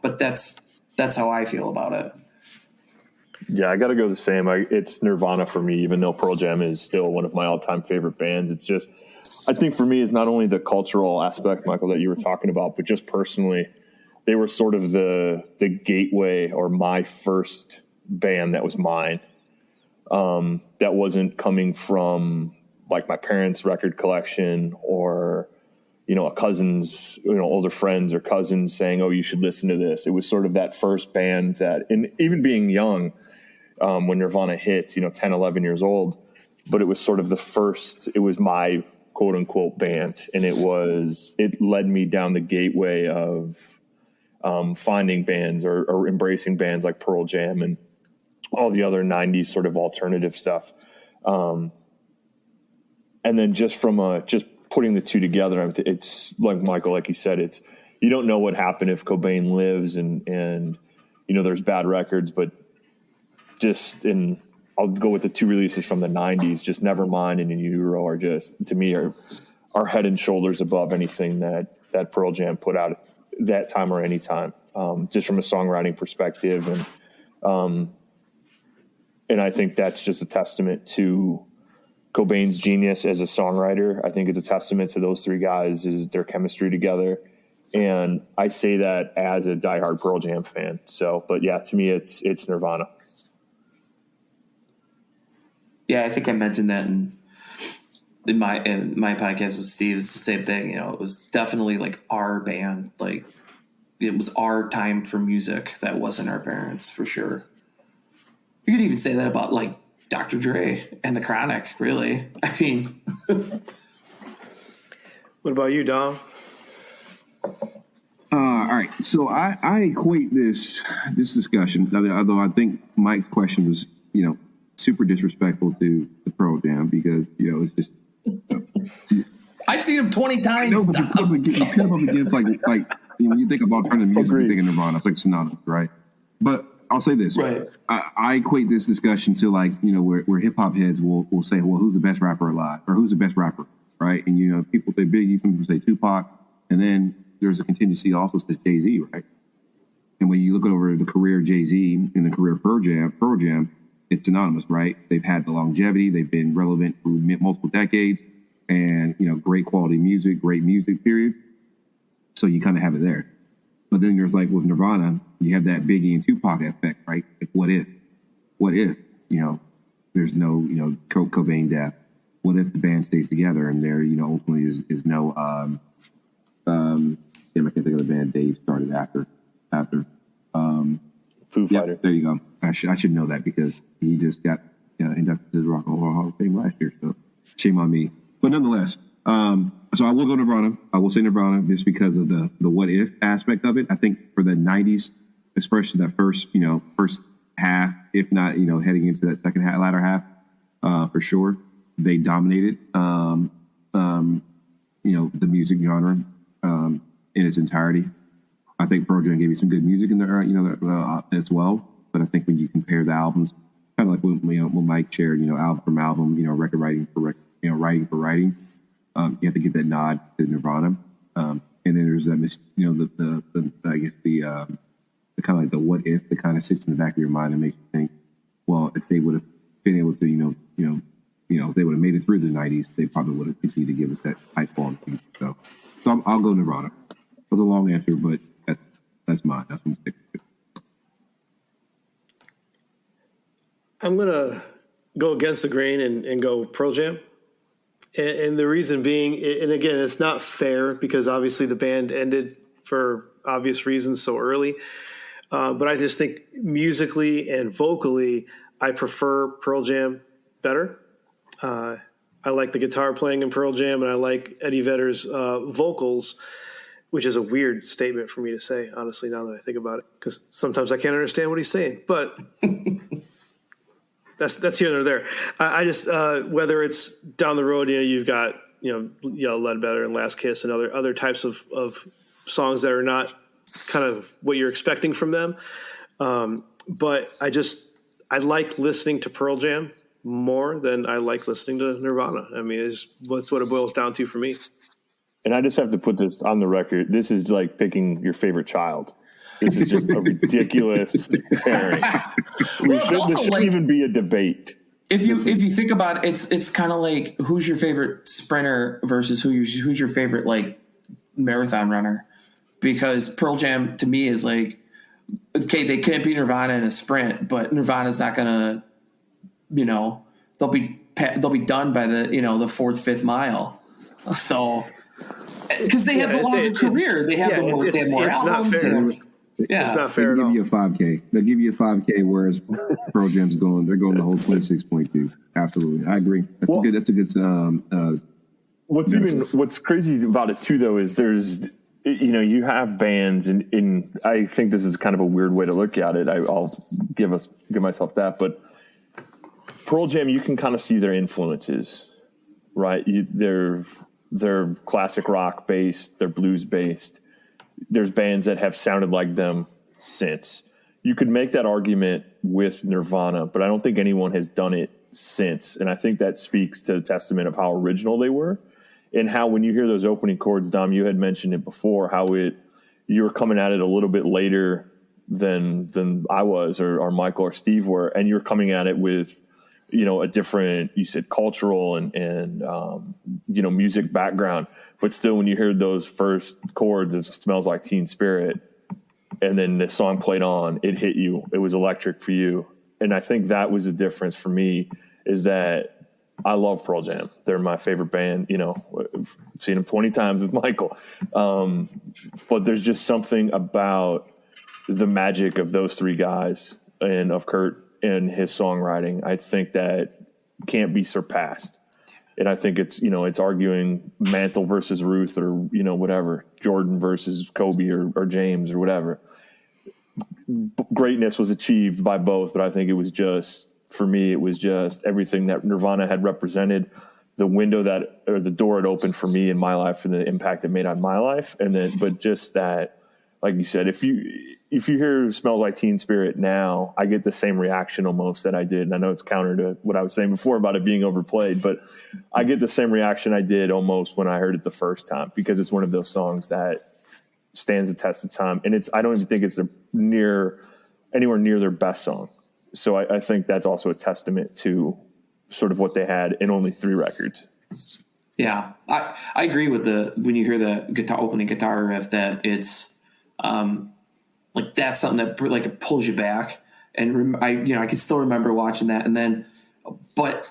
but that's how I feel about it. Yeah, I got to go the same. It's Nirvana for me, even though Pearl Jam is still one of my all-time favorite bands. It's just, I think for me, it's not only the cultural aspect, Michael, that you were talking about, but just personally, they were sort of the gateway, or my first band that was mine. That wasn't coming from like my parents' record collection or, a cousin's, older friends or cousins saying, oh, you should listen to this. It was sort of that first band that, and even being young, when Nirvana hit, 10, 11 years old, but it was sort of it was my quote unquote band. And it led me down the gateway of, finding bands or embracing bands like Pearl Jam and all the other 90s sort of alternative stuff. And then just from just putting the two together, it's like Michael, like you said, you don't know what happened if Cobain lives and there's bad records, but I'll go with the two releases from the 90s, just Nevermind and In Utero are just, to me, are head and shoulders above anything that Pearl Jam put out at that time or any time, just from a songwriting perspective. And I think that's just a testament to Cobain's genius as a songwriter. I think it's a testament to those three guys, is their chemistry together. And I say that as a diehard Pearl Jam fan. So, but yeah, to me, it's Nirvana. Yeah, I think I mentioned that in my podcast with Steve. It's the same thing. It was definitely like our band. Like, it was our time for music. That wasn't our parents, for sure. You could even say that about like Dr. Dre and The Chronic, really. I mean, what about you, Dom? All right. So I equate this discussion, although I think Mike's question was, super disrespectful to the Pearl Jam, because, it's just. I've seen him 20 times. No, but you put him up against like when you think of alternative music, you think of Nirvana, it's like synonymous, right? But I'll say this. Right. I equate this discussion to where hip hop heads will say, well, who's the best rapper alive, or who's the best rapper, right? And people say Biggie, some people say Tupac, and then there's a contingency also says Jay-Z, right? And when you look over the career of Jay-Z and the career of Pearl Jam, it's synonymous, right? They've had the longevity, they've been relevant for multiple decades, and great quality music, great music, period. So you kind of have it there. But then there's like with Nirvana, you have that Biggie and Tupac effect, right? Like, what if, there's no, Cobain death? What if the band stays together and there, ultimately is no, I can't think of the band Dave started after. Foo Fighters. There you go. I should know that because he just got inducted to the Rock and Roll Hall of Fame last year. So shame on me. But nonetheless, so I will go Nirvana. I will say Nirvana just because of the what if aspect of it. I think for the 90s, especially that first half, if not, heading into that second half, latter half, for sure, they dominated, the music genre in its entirety. I think Pearl Jam gave you some good music in there, as well. But I think when you compare the albums, kind of like when Mike shared, album from album, record writing for record, writing for writing, you have to get that nod to Nirvana. And then there's that, I guess the kind of like the what if that kind of sits in the back of your mind and makes you think, well, if they would have been able to, if they would have made it through the 90s, they probably would have continued to give us that high quality. So I'll go Nirvana. It was a long answer, but that's mine. That's what I'm sticking to. I'm going to go against the grain and go Pearl Jam. And the reason being, and again, it's not fair because obviously the band ended for obvious reasons so early. But I just think musically and vocally, I prefer Pearl Jam better. I like the guitar playing in Pearl Jam, and I like Eddie Vedder's vocals, which is a weird statement for me to say, honestly, now that I think about it, because sometimes I can't understand what he's saying. But that's here or there. I just whether it's down the road, you've got Ledbetter and Last Kiss and other types of songs that are not kind of what you're expecting from them. But I like listening to Pearl Jam more, then I like listening to Nirvana. I mean, that's what it boils down to for me. And I just have to put this on the record. This is like picking your favorite child. This is just a ridiculous pairing. There shouldn't even be a debate. If you think about it, it's kind of like who's your favorite sprinter versus who's your favorite like marathon runner, because Pearl Jam to me is like, okay, they can't beat Nirvana in a sprint, but Nirvana's not gonna, they'll be done by the fourth, fifth mile. So because they have the longer career, they have more albums. It's not fair at all. They'll give you a 5K. They'll give you a 5K, whereas Pearl Jam's they're going the whole 26.2. Absolutely. I agree. That's a good what's crazy about it too, though, is there's, you have bands and I think this is kind of a weird way to look at it. I'll give myself that, but Pearl Jam, you can kind of see their influences, right? They're classic rock based, they're blues based. There's bands that have sounded like them since. You could make that argument with Nirvana, but I don't think anyone has done it since. And I think that speaks to the testament of how original they were, and how when you hear those opening chords, Dom, you had mentioned it before, how you were coming at it a little bit later than I was or Michael or Steve were, and you're coming at it with a different, you said cultural and music background. But still, when you heard those first chords of Smells Like Teen Spirit, and then the song played on, it hit you. It was electric for you. And I think that was the difference for me, is that I love Pearl Jam. They're my favorite band. I've seen them 20 times with Michael. But there's just something about the magic of those three guys and of Kurt and his songwriting, I think that can't be surpassed. And I think it's arguing Mantle versus Ruth or, whatever, Jordan versus Kobe or James or whatever. Greatness was achieved by both, but I think it was just, for me, it was just everything that Nirvana had represented, the window the door it opened for me in my life and the impact it made on my life. And then, but just that, like you said, if you hear Smells Like Teen Spirit now, I get the same reaction almost that I did. And I know it's counter to what I was saying before about it being overplayed, but I get the same reaction I did almost when I heard it the first time, because it's one of those songs that stands the test of time. And I don't even think it's anywhere near their best song. So I think that's also a testament to sort of what they had in only 3 records. Yeah, I agree with when you hear the opening guitar riff, that it's like that's something that like it pulls you back. And I can still remember watching that. And then, but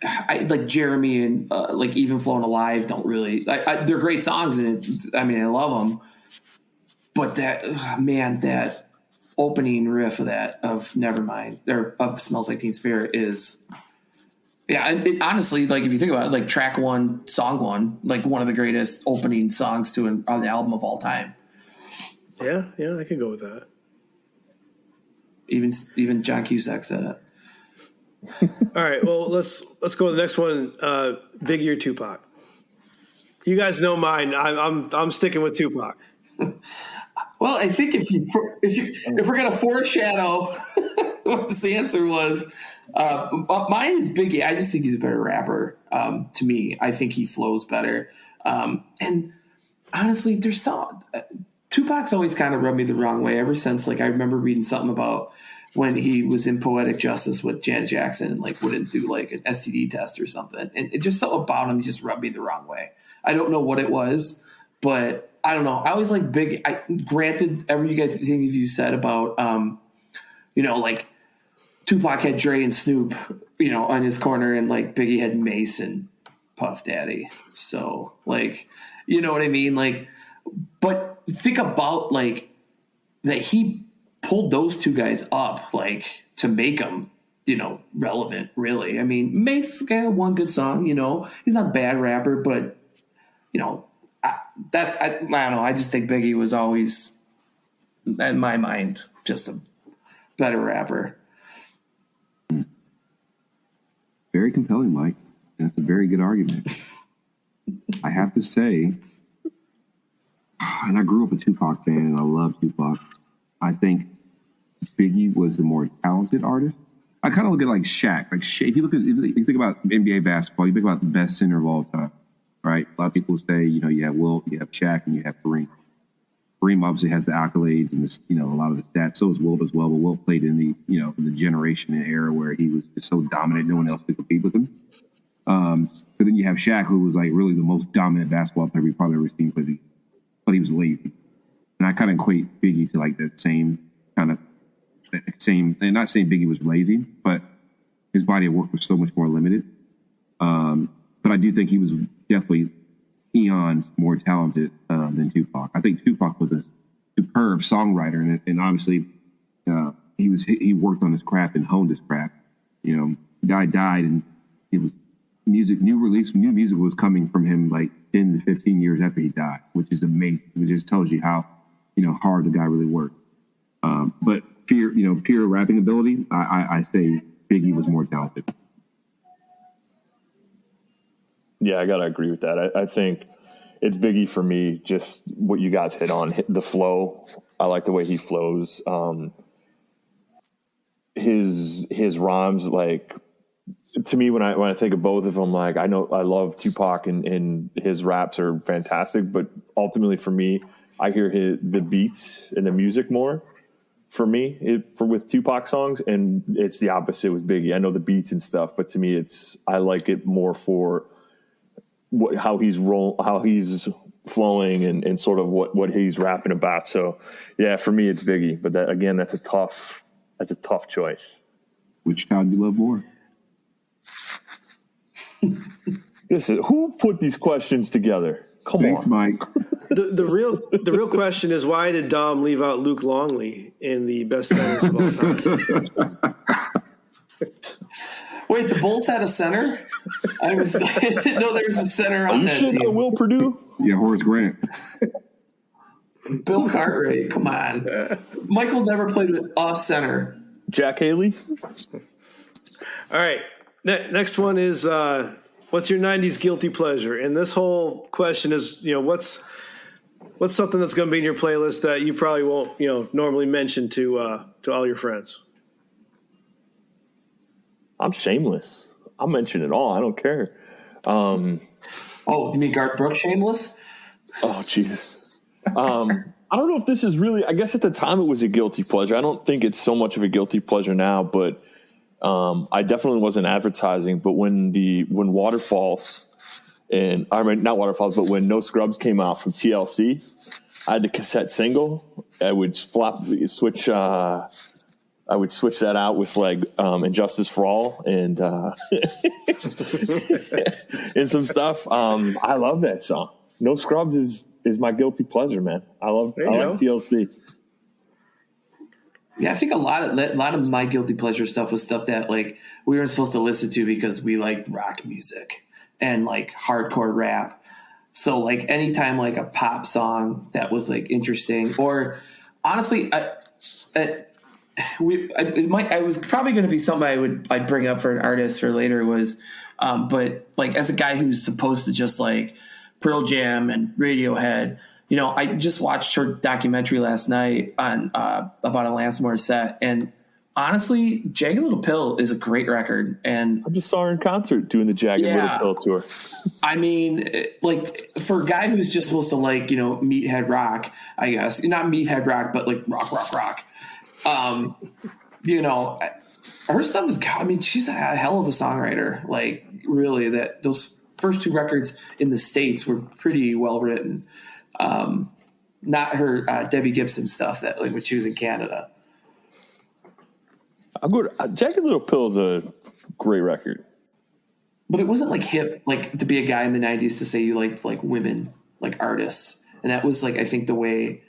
I like Jeremy and like Even Flown Alive don't really. They're great songs, and I love them. But that opening riff of Nevermind or of Smells Like Teen Spirit is. Yeah, and honestly, like if you think about it, like track 1, song 1, like one of the greatest opening songs to an album of all time. Yeah, I could go with that. Even John Cusack said it. All right, well let's go to the next one. Biggie or Tupac? You guys know mine. I'm sticking with Tupac. Well, I think if we're gonna foreshadow what this answer was, mine is Biggie. I just think he's a better rapper. To me, I think he flows better. And honestly, there's Tupac's always kind of rubbed me the wrong way ever since, like, I remember reading something about when he was in Poetic Justice with Janet Jackson and like wouldn't do like an STD test or something. And it just something about him just rubbed me the wrong way. I don't know what it was, but I don't know. I always like Biggie. Granted, everything you said about, like Tupac had Dre and Snoop, on his corner, and like Biggie had Mace and Puff Daddy. So like, you know what I mean? Like, but think about like that he pulled those two guys up like to make them, relevant, really. I mean, Mace got one good song, he's not a bad rapper, but I don't know. I just think Biggie was always, in my mind, just a better rapper. Very compelling, Mike. That's a very good argument. I have to say, and I grew up a Tupac fan, and I love Tupac. I think Biggie was the more talented artist, I kind of look at like Shaq. Like if you think about NBA basketball, you think about the best center of all time, right? A lot of people say, you have Wilt, you have Shaq, and you have Kareem. Kareem obviously has the accolades and a lot of the stats. So is Wilt as well. But Wilt played in the the generation and era where he was just so dominant, no one else could compete with him. But then you have Shaq, who was like really the most dominant basketball player we probably ever seen, but he was lazy. And I kind of equate Biggie to like that same, and not saying Biggie was lazy, but his body of work was so much more limited. But I do think he was definitely eons more talented than Tupac. I think Tupac was a superb songwriter, and obviously he worked on his craft and honed his craft. The guy died, and it was new music was coming from him like 10 to 15 years after he died, which is amazing. It just tells you how hard the guy really worked. But pure rapping ability, I say Biggie was more talented. Yeah, I gotta agree with that. I think it's Biggie for me. Just what you guys hit on, the flow. I like the way he flows. His rhymes, like, to me, when I think of both of them, like, I love Tupac and his raps are fantastic, but ultimately for me, I hear the beats and the music more. For me, with Tupac songs, and it's the opposite with Biggie. I know the beats and stuff, but to me, I like it more for how he's flowing and sort of what he's rapping about. So yeah, for me, it's Biggie. But that's a tough choice. Which child do you love more? Listen, who put these questions together? Thanks, on, Mike. The real question is, why did Dom leave out Luke Longley in the best centers of all time? Wait, the Bulls had a center? I didn't know there was a center on that team. That Will Purdue? Yeah, Horace Grant. Bill Cartwright, come on. Michael never played with off center. Jack Haley? All right. Next one is, what's your 90s guilty pleasure? And this whole question is, what's something that's going to be in your playlist that you probably won't, normally mention to all your friends? I'm shameless. I'll mention it all. I don't care. You mean Garth Brooks shameless? Oh, Jesus. I don't know if this is really, I guess at the time it was a guilty pleasure. I don't think it's so much of a guilty pleasure now, but I definitely wasn't advertising. But when Waterfalls not Waterfalls, but when No Scrubs came out from TLC, I had the cassette single. I would switch that out with like Injustice for All and and some stuff. I love that song. No Scrubs is my guilty pleasure, man. I like TLC. Yeah, I think a lot of my guilty pleasure stuff was stuff that like we weren't supposed to listen to because we liked rock music and like hardcore rap. So like anytime like a pop song that was like interesting, or honestly, it was probably going to be something I'd bring up for an artist for later was, but like as a guy who's supposed to just like Pearl Jam and Radiohead, I just watched her documentary last night on about Alanis Morissette, and honestly, Jagged Little Pill is a great record. And I just saw her in concert doing the Jagged Little Pill tour. I mean, like for a guy who's just supposed to like meathead rock, I guess not meathead rock, but like rock. Her stuff is, I mean, she's a hell of a songwriter. Like really, that those first two records in the States were pretty well written. Not her Debbie Gibson stuff that like when she was in Canada. Jagged Little Pill is a great record, but it wasn't like hip, like to be a guy in the 90s to say you liked like women, like artists. And that was like, I think the way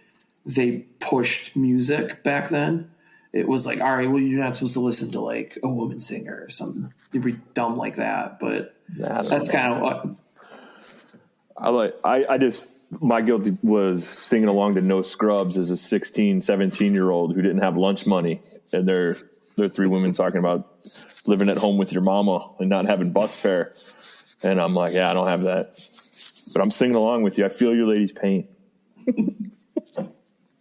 they pushed music back then. It was like, all right, well, you're not supposed to listen to like a woman singer or something dumb like that. But that's kind of what I just, my guilty was singing along to No Scrubs as a 16, 17-year-old who didn't have lunch money. And they're three women talking about living at home with your mama and not having bus fare. And I'm like, yeah, I don't have that. But I'm singing along with you. I feel your lady's pain.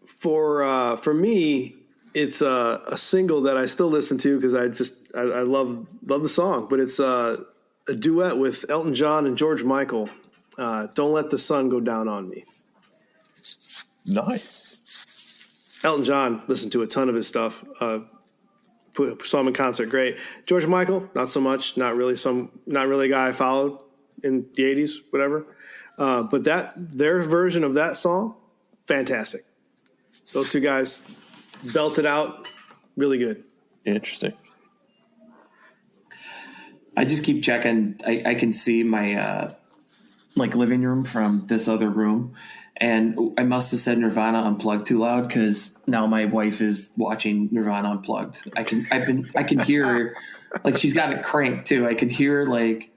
For me, It's a single that I still listen to because I love the song, but it's a duet with Elton John and George Michael. Don't Let the Sun Go Down on Me. Nice. Elton John, listened to a ton of his stuff. Saw him in concert, great. George Michael, not so much. Not really a guy I followed in the 80s, whatever. But their version of that song, fantastic. Those two guys belted out, really good. Interesting. I just keep checking. I can see my living room from this other room, and I must have said Nirvana Unplugged too loud because now my wife is watching Nirvana Unplugged. I can hear her, like she's got it cranked too. I can hear like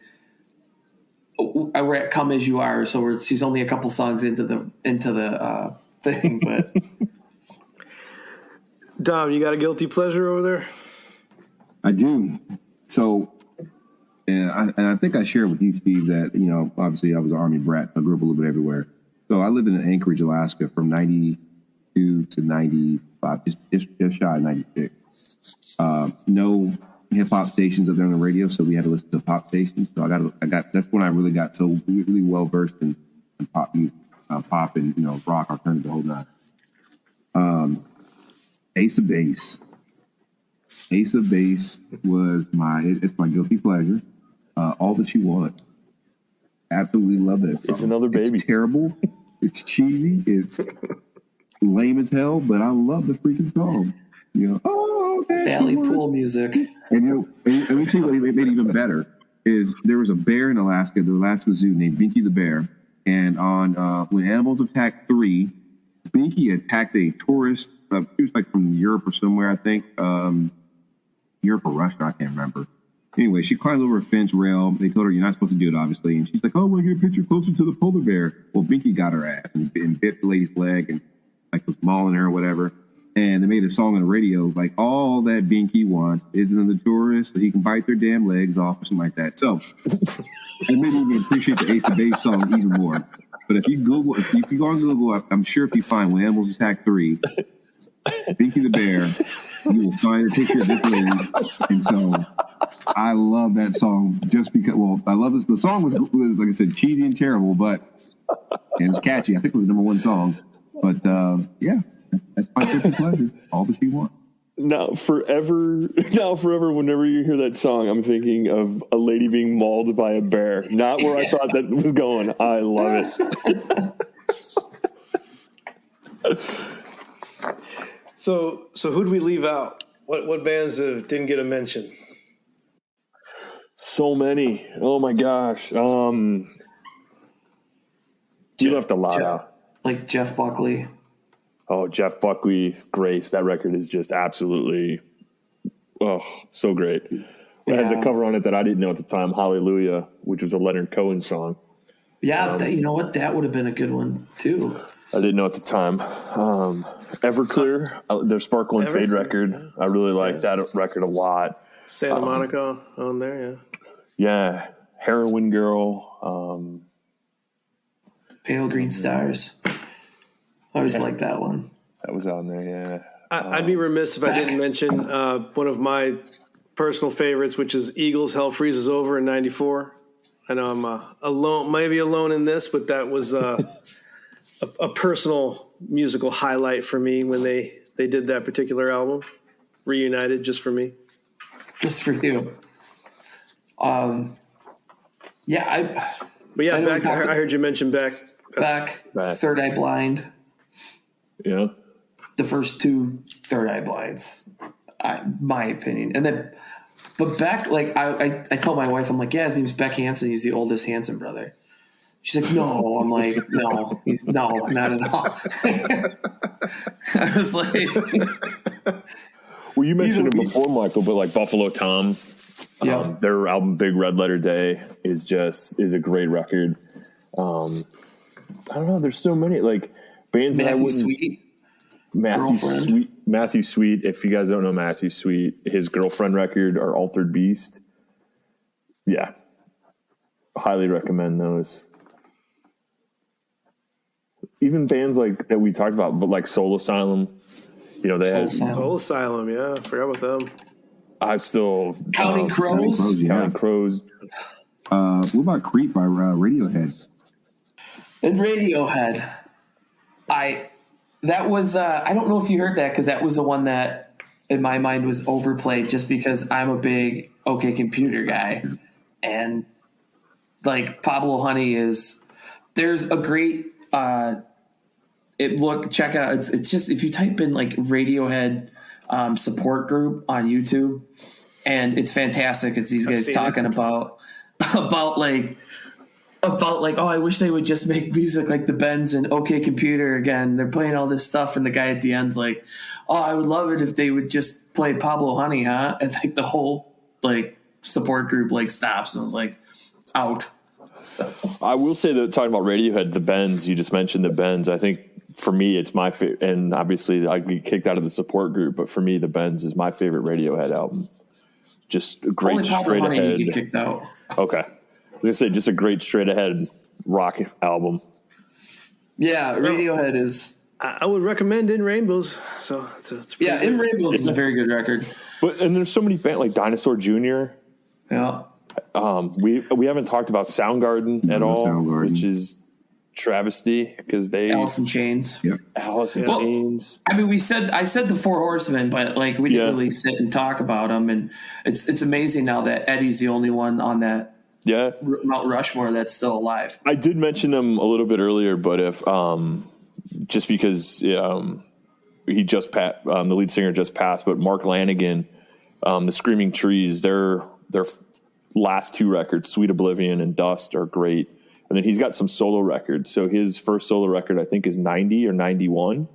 we're at Come As You Are, so she's only a couple songs into the thing, but. Dom, you got a guilty pleasure over there? I do. So, and I think I shared with you, Steve, that, obviously I was an Army brat. So I grew up a little bit everywhere. So I lived in Anchorage, Alaska from 92 to 95, just shy of 96. No hip hop stations up there on the radio. So we had to listen to pop stations. So that's when I really got so really well versed in pop music, pop and, rock, alternative, the whole nine. Ace of Base. Ace of Base was it's my guilty pleasure. All That You Want. Absolutely love that song. It's another baby. It's terrible. It's cheesy. It's lame as hell, but I love the freaking song. Valley Pool music. And let me tell you what made it even better is there was a bear in Alaska, the Alaska Zoo, named Binky the Bear, and on when Animals Attack 3, Binky attacked a tourist. She was like from Europe or somewhere, I think. Europe or Russia, I can't remember. Anyway, she climbed over a fence rail. They told her you're not supposed to do it, obviously. And she's like, "Oh, I want to get a picture closer to the polar bear." Well, Binky got her ass and bit the lady's leg and like was mauling her or whatever. And they made a song on the radio like, "All that Binky wants is another tourist so he can bite their damn legs off," or something like that. So it made me appreciate the Ace of Base song even more. But if you go on Google, I'm sure if you find When Animals Attack 3, Binky the Bear, you will find a picture of this lady. And so I love that song just because, I love this. The song was, like I said, cheesy and terrible, and it's catchy. I think it was the #1 song. But yeah, that's my guilty pleasure. All That You Want. Now forever, whenever you hear that song, I'm thinking of a lady being mauled by a bear. Not where I thought that was going. I love it. So who'd we leave out? What bands didn't get a mention? So many. Oh my gosh. You left a lot out. Like Jeff Buckley. Oh, Jeff Buckley, Grace. That record is just absolutely, so great. It has a cover on it that I didn't know at the time, Hallelujah, which was a Leonard Cohen song. Yeah, you know what? That would have been a good one, too. I didn't know at the time. Everclear, their Sparkle and Fade record. I really like that record a lot. Santa Monica on there, yeah. Yeah, Heroin Girl. Pale Green Stars. I always like that one. That was on there, yeah. I'd be remiss if I didn't mention one of my personal favorites, which is Eagles' Hell Freezes Over in 94. I know I'm maybe alone in this, but that was a personal musical highlight for me when they did that particular album. Reunited just for me. Just for you. I heard you mention Beck. Back. Third Eye Blind. Yeah. The first two Third Eye Blinds, my opinion. And then, but Beck, like, I tell my wife, I'm like, yeah, his name's Beck Hansen. He's the oldest Hansen brother. She's like, no. I'm like, no, not at all. I was like, well, you mentioned it before, Michael, but like Buffalo Tom, their album Big Red Letter Day is a great record. I don't know. There's so many like bands that I wouldn't. Matthew Sweet. If you guys don't know Matthew Sweet, his Girlfriend record or Altered Beast. Yeah, highly recommend those. Even bands like that we talked about, but like Soul Asylum, You know, they had Soul Asylum. Yeah, I forgot about them. I still Counting Crows. Counting Crows. What about Creep by Radiohead? And Radiohead. That was I don't know if you heard that, because that was the one that in my mind was overplayed, just because I'm a big OK Computer guy, and like Pablo Honey there's a great check out. It's just, if you type in like Radiohead support group on YouTube, and it's fantastic. It's these guys talking about like, oh, I wish they would just make music like the Bends and OK Computer again. They're playing all this stuff, and the guy at the end's like, oh, I would love it if they would just play Pablo Honey, huh? And like the whole like support group like stops and was like, out. So I will say that, talking about Radiohead, the Bends, you just mentioned the Bends. I think for me, it's my favorite, and obviously I get kicked out of the support group, but for me, the Bends is my favorite Radiohead album. Just a great only Pablo straight Honey ahead. you get kicked out. Okay. I was going to say, just a great straight ahead rock album. Yeah, Radiohead is. I would recommend In Rainbows. So it's Yeah, In Rainbows is a very good record. And there's so many bands like Dinosaur Jr. Yeah. We haven't talked about Soundgarden at all, which is travesty, because they Alice in Chains. Yep. Alice in Chains. I mean, I said the Four Horsemen, but like we didn't really sit and talk about them, and it's amazing now that Eddie's the only one on that Mount Rushmore that's still alive. I did mention them a little bit earlier, but if just because he just passed, the lead singer just passed, but Mark Lanigan, the Screaming Trees, their last two records, Sweet Oblivion and Dust, are great. And then he's got some solo records. So his first solo record, I think, is 90 or 91.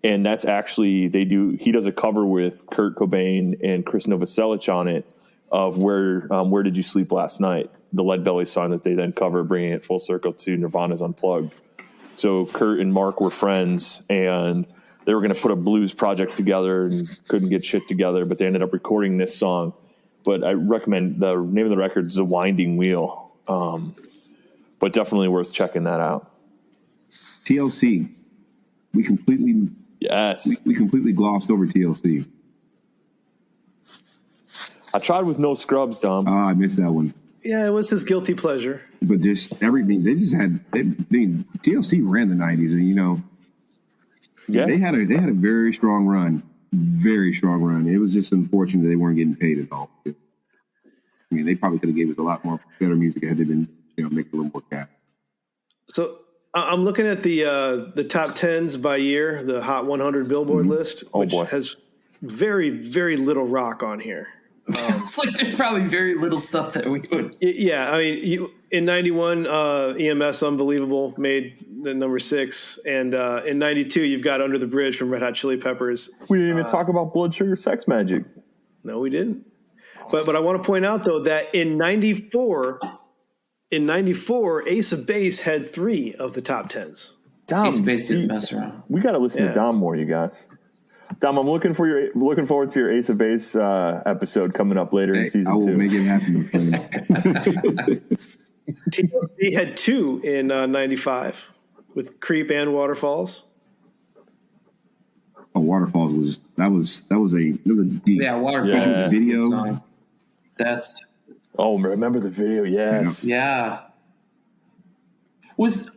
And that's actually, he does a cover with Kurt Cobain and Chris Novoselic on it of Where Did You Sleep Last Night? The Lead Belly song that they then cover, bringing it full circle to Nirvana's Unplugged. So Kurt and Mark were friends, and they were going to put a blues project together and couldn't get shit together, but they ended up recording this song. But I recommend, the name of the record is The Winding Wheel. But definitely worth checking that out. TLC. We completely glossed over TLC. I tried with No Scrubs, Dom. Oh, I missed that one. Yeah, it was his guilty pleasure. But just everything, TLC ran the 90s, and they had a very strong run. Very strong run. It was just unfortunate they weren't getting paid at all. I mean, they probably could have gave us a lot more better music had they been, making a little more cash. So I'm looking at the top 10s by year, the Hot 100 Billboard list, which has very, very little rock on here. It's like there's probably very little stuff that we would. Yeah, I mean, in 91, EMS Unbelievable made the number 6, and in 92, you've got Under the Bridge from Red Hot Chili Peppers. We didn't even talk about Blood Sugar Sex Magic. No, we didn't. But I want to point out, though, that in 94, Ace of Base had 3 of the top 10s. Dom, Ace of Base didn't mess around. We got to listen to Dom more, you guys. Dom, I'm looking forward to your Ace of Base episode coming up later in season 2. I will make it happen. TLC had 2 in 95 with Creep and Waterfalls. Oh, Waterfalls was a deep Waterfalls video. Remember the video? Yes. Yeah. Was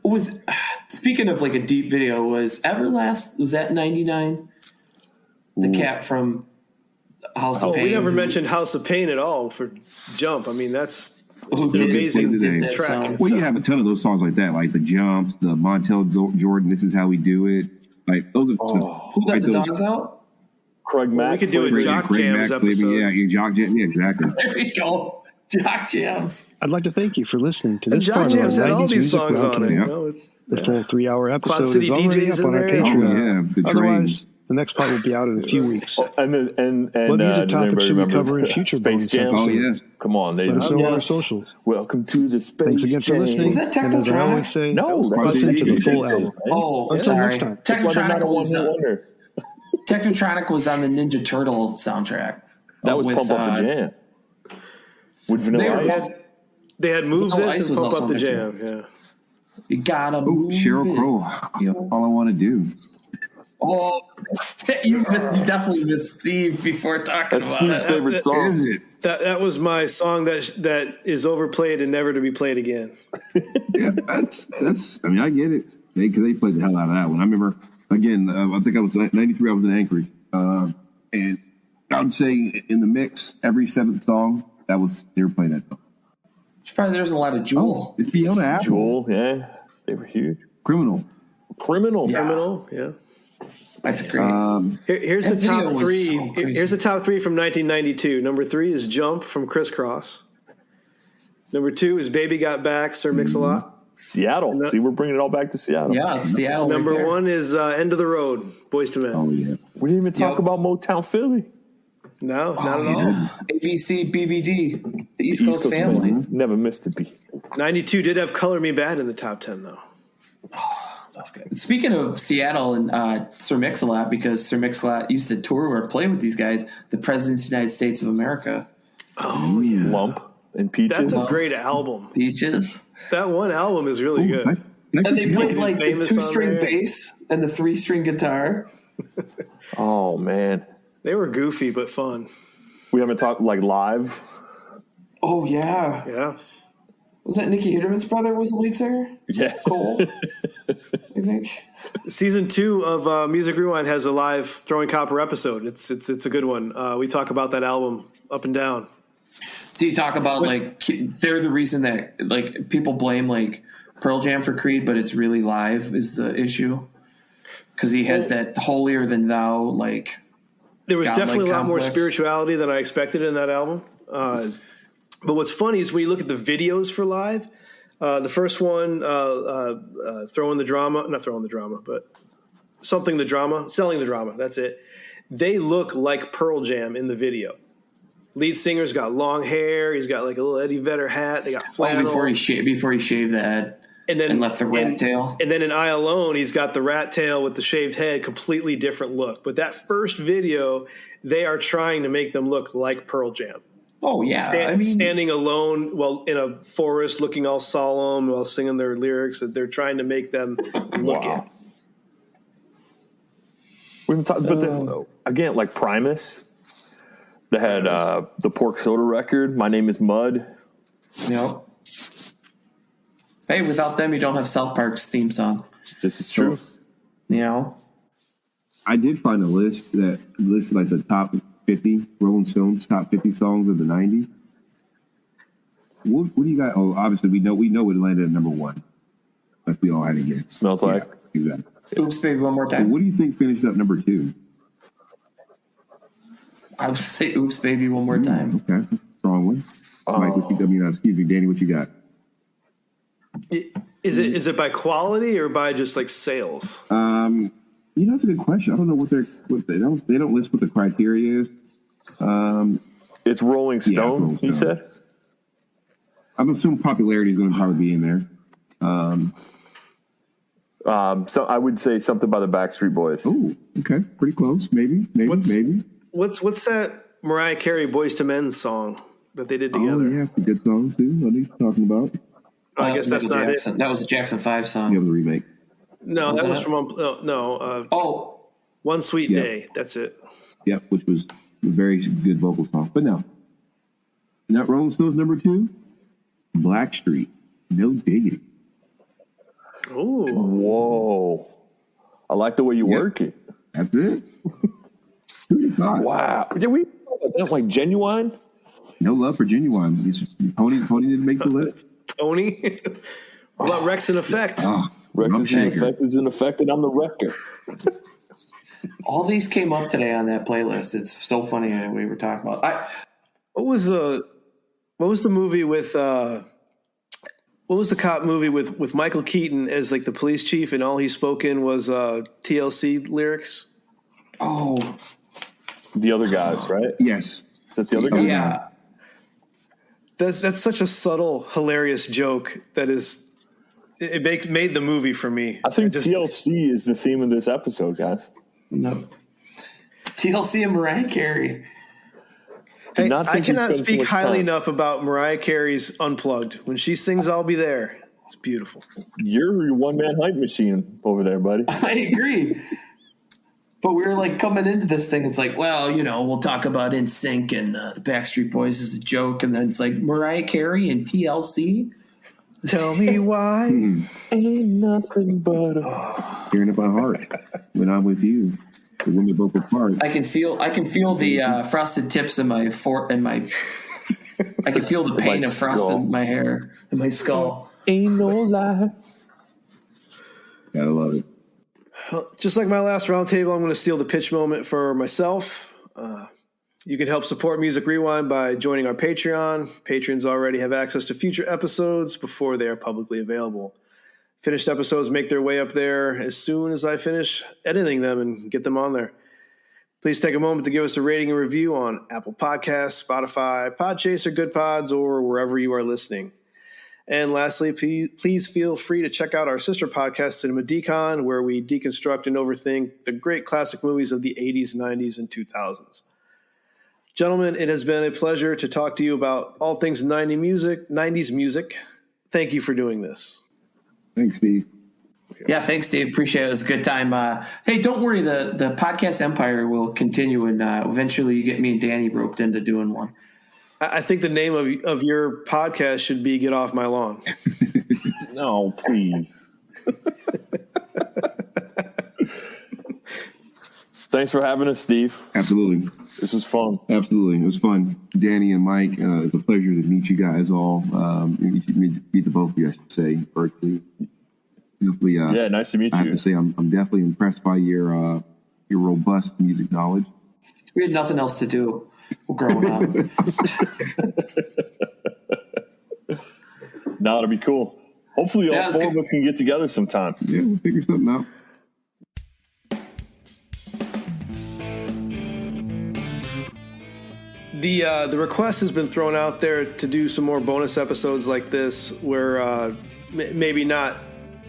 speaking of like a deep video, was Everlast, was that 99? The cat from House of Pain. We never mentioned House of Pain at all for Jump. I mean, that's an amazing track. Well, you have a ton of those songs like that, like the Jumps, the Montel Jordan, This Is How We Do It. Like those are who got the dogs out? Craig Mack. We could do a Jock Jams episode. Yeah, Jock Jams. Yeah, exactly. There we go. Jock Jams. I'd like to thank you for listening to this Jock part of our Jams had all 90s these music songs on it. roundtable. The full 3-hour episode City is already DJs up on our in there. Patreon. The Otherwise, the next part will be out in a few weeks. And what music does topics anybody should we remember cover in future Space bonus Jam? episodes? Oh, yes. Come on. Let us know on our socials. Welcome to the Space Thanks again for listening. Was that And as I Technotronic? always say, No, listen to the full album. Until Sorry. next time. Technotronic was on the Ninja Turtle soundtrack. That was with, Pump Up the Jam. With Vanilla Ice. They had Move Vanilla This Ice and was Pump also Up the on Jam. there. Yeah. You gotta move Sheryl it. Crow. All I Want to Do. Oh, You definitely missed Steve before talking That's about Steve's it. favorite song. Is it? That was my song that is overplayed and never to be played again. Yeah, that's. I mean, I get it because they played the hell out of that one. I remember again. I think I was 93. I was in Anchorage, and I would say in the mix, every seventh song they were playing that song. Probably there's a lot of Jewel. It's Fiona Apple. Jewel, yeah, they were huge. Criminal. Yeah. That's great. Here's the That video top was three. so crazy. Here's the top three from 1992. Number 3 is Jump from Crisscross. Number 2 is Baby Got Back, Sir Mix-a-Lot. Seattle. See, we're bringing it all back to Seattle. Yeah, Seattle. Number right there. 1 is End of the Road, Boyz II Men. Oh yeah. We didn't even talk about Motown Philly. No, not at all. ABC, BVD, the East Coast family. Never missed a beat. 92 did have Color Me Bad in the top 10, though. That's good. Speaking of Seattle and Sir Mix-a-Lot, because Sir Mix-a-Lot used to tour or play with these guys, the Presidents of the United States of America. Oh, yeah. Lump and Peaches. That's a great album. Peaches. That one album is really good. And they played like the Famous on 2-string there. bass and the 3-string guitar. Oh, man. They were goofy but fun. We haven't talked like live. Oh, yeah. Yeah. Was that Nicky Hitterman's brother was the lead singer? Yeah. Cole, I think. Season 2 of Music Rewind has a live Throwing Copper episode. It's a good one. We talk about that album up and down. Do you talk about like they're the reason that like people blame like Pearl Jam for Creed, but it's really live is the issue? Because he has that holier than thou like. There was definitely a lot more complex. spirituality than I expected in that album. But what's funny is when you look at the videos for live, the first one, not throwing the drama, but selling the drama. That's it. They look like Pearl Jam in the video. Lead singer's got long hair. He's got like a little Eddie Vedder hat. They got flannel. Before he shaved the head and left the rat tail. And then in I Alone, he's got the rat tail with the shaved head, completely different look. But that first video, they are trying to make them look like Pearl Jam. Oh, yeah. Standing alone while in a forest looking all solemn while singing their lyrics. They're trying to make them look it. We've talked, but then, again, like Primus, they had the Pork Soda record, My Name is Mud. Yep. Hey, without them, you don't have South Park's theme song. This is true. You know? I did find a list that listed like the top 50 Rolling Stones top 50 songs of the 90s. What do you got? Oh, obviously we know it landed at number 1. Like we all had to get. Smells Like. Exactly. Oops, Baby, One More So Time. what do you think finished up number 2? I would say Oops, Baby, One More Time. Okay, strong one. Mike, what you got? Excuse me, Danny, what you got? Is it by quality or by just like sales? That's a good question. I don't know they don't list what the criteria is. It's Rolling Stone, Rolling Stone. you said? I'm assuming popularity is going to probably be in there. So I would say something by the Backstreet Boys. Oh, okay, pretty close. Maybe. What's that Mariah Carey Boyz II Men song that they did together? Oh, yeah, it's a good song too. What are you talking about? I guess that's not Jackson. That was a Jackson 5 song. You have the remake. No, that was from One Sweet Day. That's it. Yeah, which was a very good vocal song. But no, not Rolling Stones number 2. Blackstreet, No Diggity. Ooh. Whoa. I like the way you work it. That's it. Who'd have thought? Wow. Did we like Genuine? No love for Genuine. Pony didn't make the list. Pony? What about Rex in Effect? Oh, Rex is in effect, and I'm the wrecker. All these came up today on that playlist. It's so funny that we were talking about. What was the movie with what was the cop movie with Michael Keaton as like the police chief and all he spoke in was TLC lyrics? Oh, The Other Guys, right? Yes. Is that The Other Guys? yeah. That's such a subtle, hilarious joke that is made the movie for me. I think TLC is the theme of this episode, guys. No. TLC and Mariah Carey. Hey, I cannot speak highly enough about Mariah Carey's Unplugged. When she sings I'll Be There, it's beautiful. You're your one-man hype machine over there, buddy. I agree. But we were like coming into this thing. It's like, well, you know, we'll talk about NSYNC and the Backstreet Boys as a joke, and then it's like Mariah Carey and TLC. Tell me why. Ain't nothing but a Hearing it by heart. When I'm with you, when we both apart. I can feel the frosted tips in my I can feel the pain of frost in my hair and my skull. ain't no lie. Gotta love it. Just like my last roundtable, I'm going to steal the pitch moment for myself. You can help support Music Rewind by joining our Patreon. Patrons already have access to future episodes before they are publicly available. Finished episodes make their way up there as soon as I finish editing them and get them on there. Please take a moment to give us a rating and review on Apple Podcasts, Spotify, Podchaser, Good Pods, or wherever you are listening. And lastly, please feel free to check out our sister podcast, Cinema Decon, where we deconstruct and overthink the great classic movies of the 80s, 90s, and 2000s. Gentlemen, it has been a pleasure to talk to you about all things 90s music. Thank you for doing this. Thanks, Steve. Yeah, thanks, Dave. Appreciate it. It was a good time. Hey, don't worry. The podcast empire will continue, and eventually you get me and Danny roped into doing one. I think the name of your podcast should be Get Off My Lawn. No, please. Thanks for having us, Steve. Absolutely. This was fun. Absolutely. It was fun. Danny and Mike, it's a pleasure to meet you guys all. Meet the both of you, I should say, virtually. Hopefully, Yeah, nice to meet I you. have to say, I'm definitely impressed by your robust music knowledge. We had nothing else to do growing up. Now it'll be cool. Hopefully all four of us can get together sometime. Yeah, we'll figure something out. The request has been thrown out there to do some more bonus episodes like this, where maybe not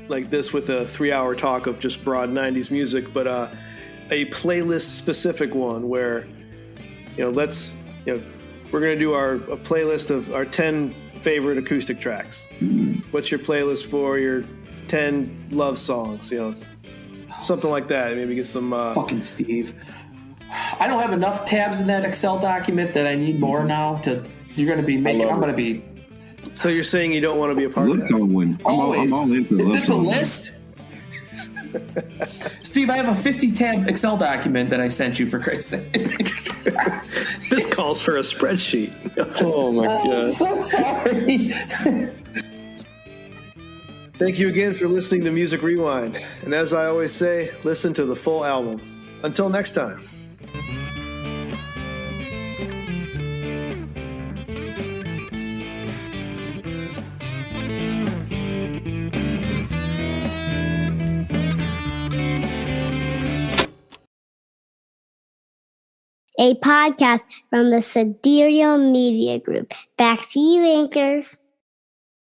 like this with a 3-hour talk of just broad 90s music, but a playlist specific one where, we're going to do a playlist of our 10 favorite acoustic tracks. What's your playlist for your 10 love songs? Something like that. Maybe get some Fucking Steve. I don't have enough tabs in that Excel document that I need more now. You're going to be making. I'm going to be. So you're saying you don't want to be a part of Love that? song one. Always. I'm all in for the love If it's a song. list. Steve, I have a 50-tab Excel document that I sent you, for Christ's sake. This calls for a spreadsheet. Oh my I'm god. so sorry. Thank you again for listening to Music Rewind. And as I always say, listen to the full album. Until next time. A podcast from the Sidereal Media Group. Back to you, anchors.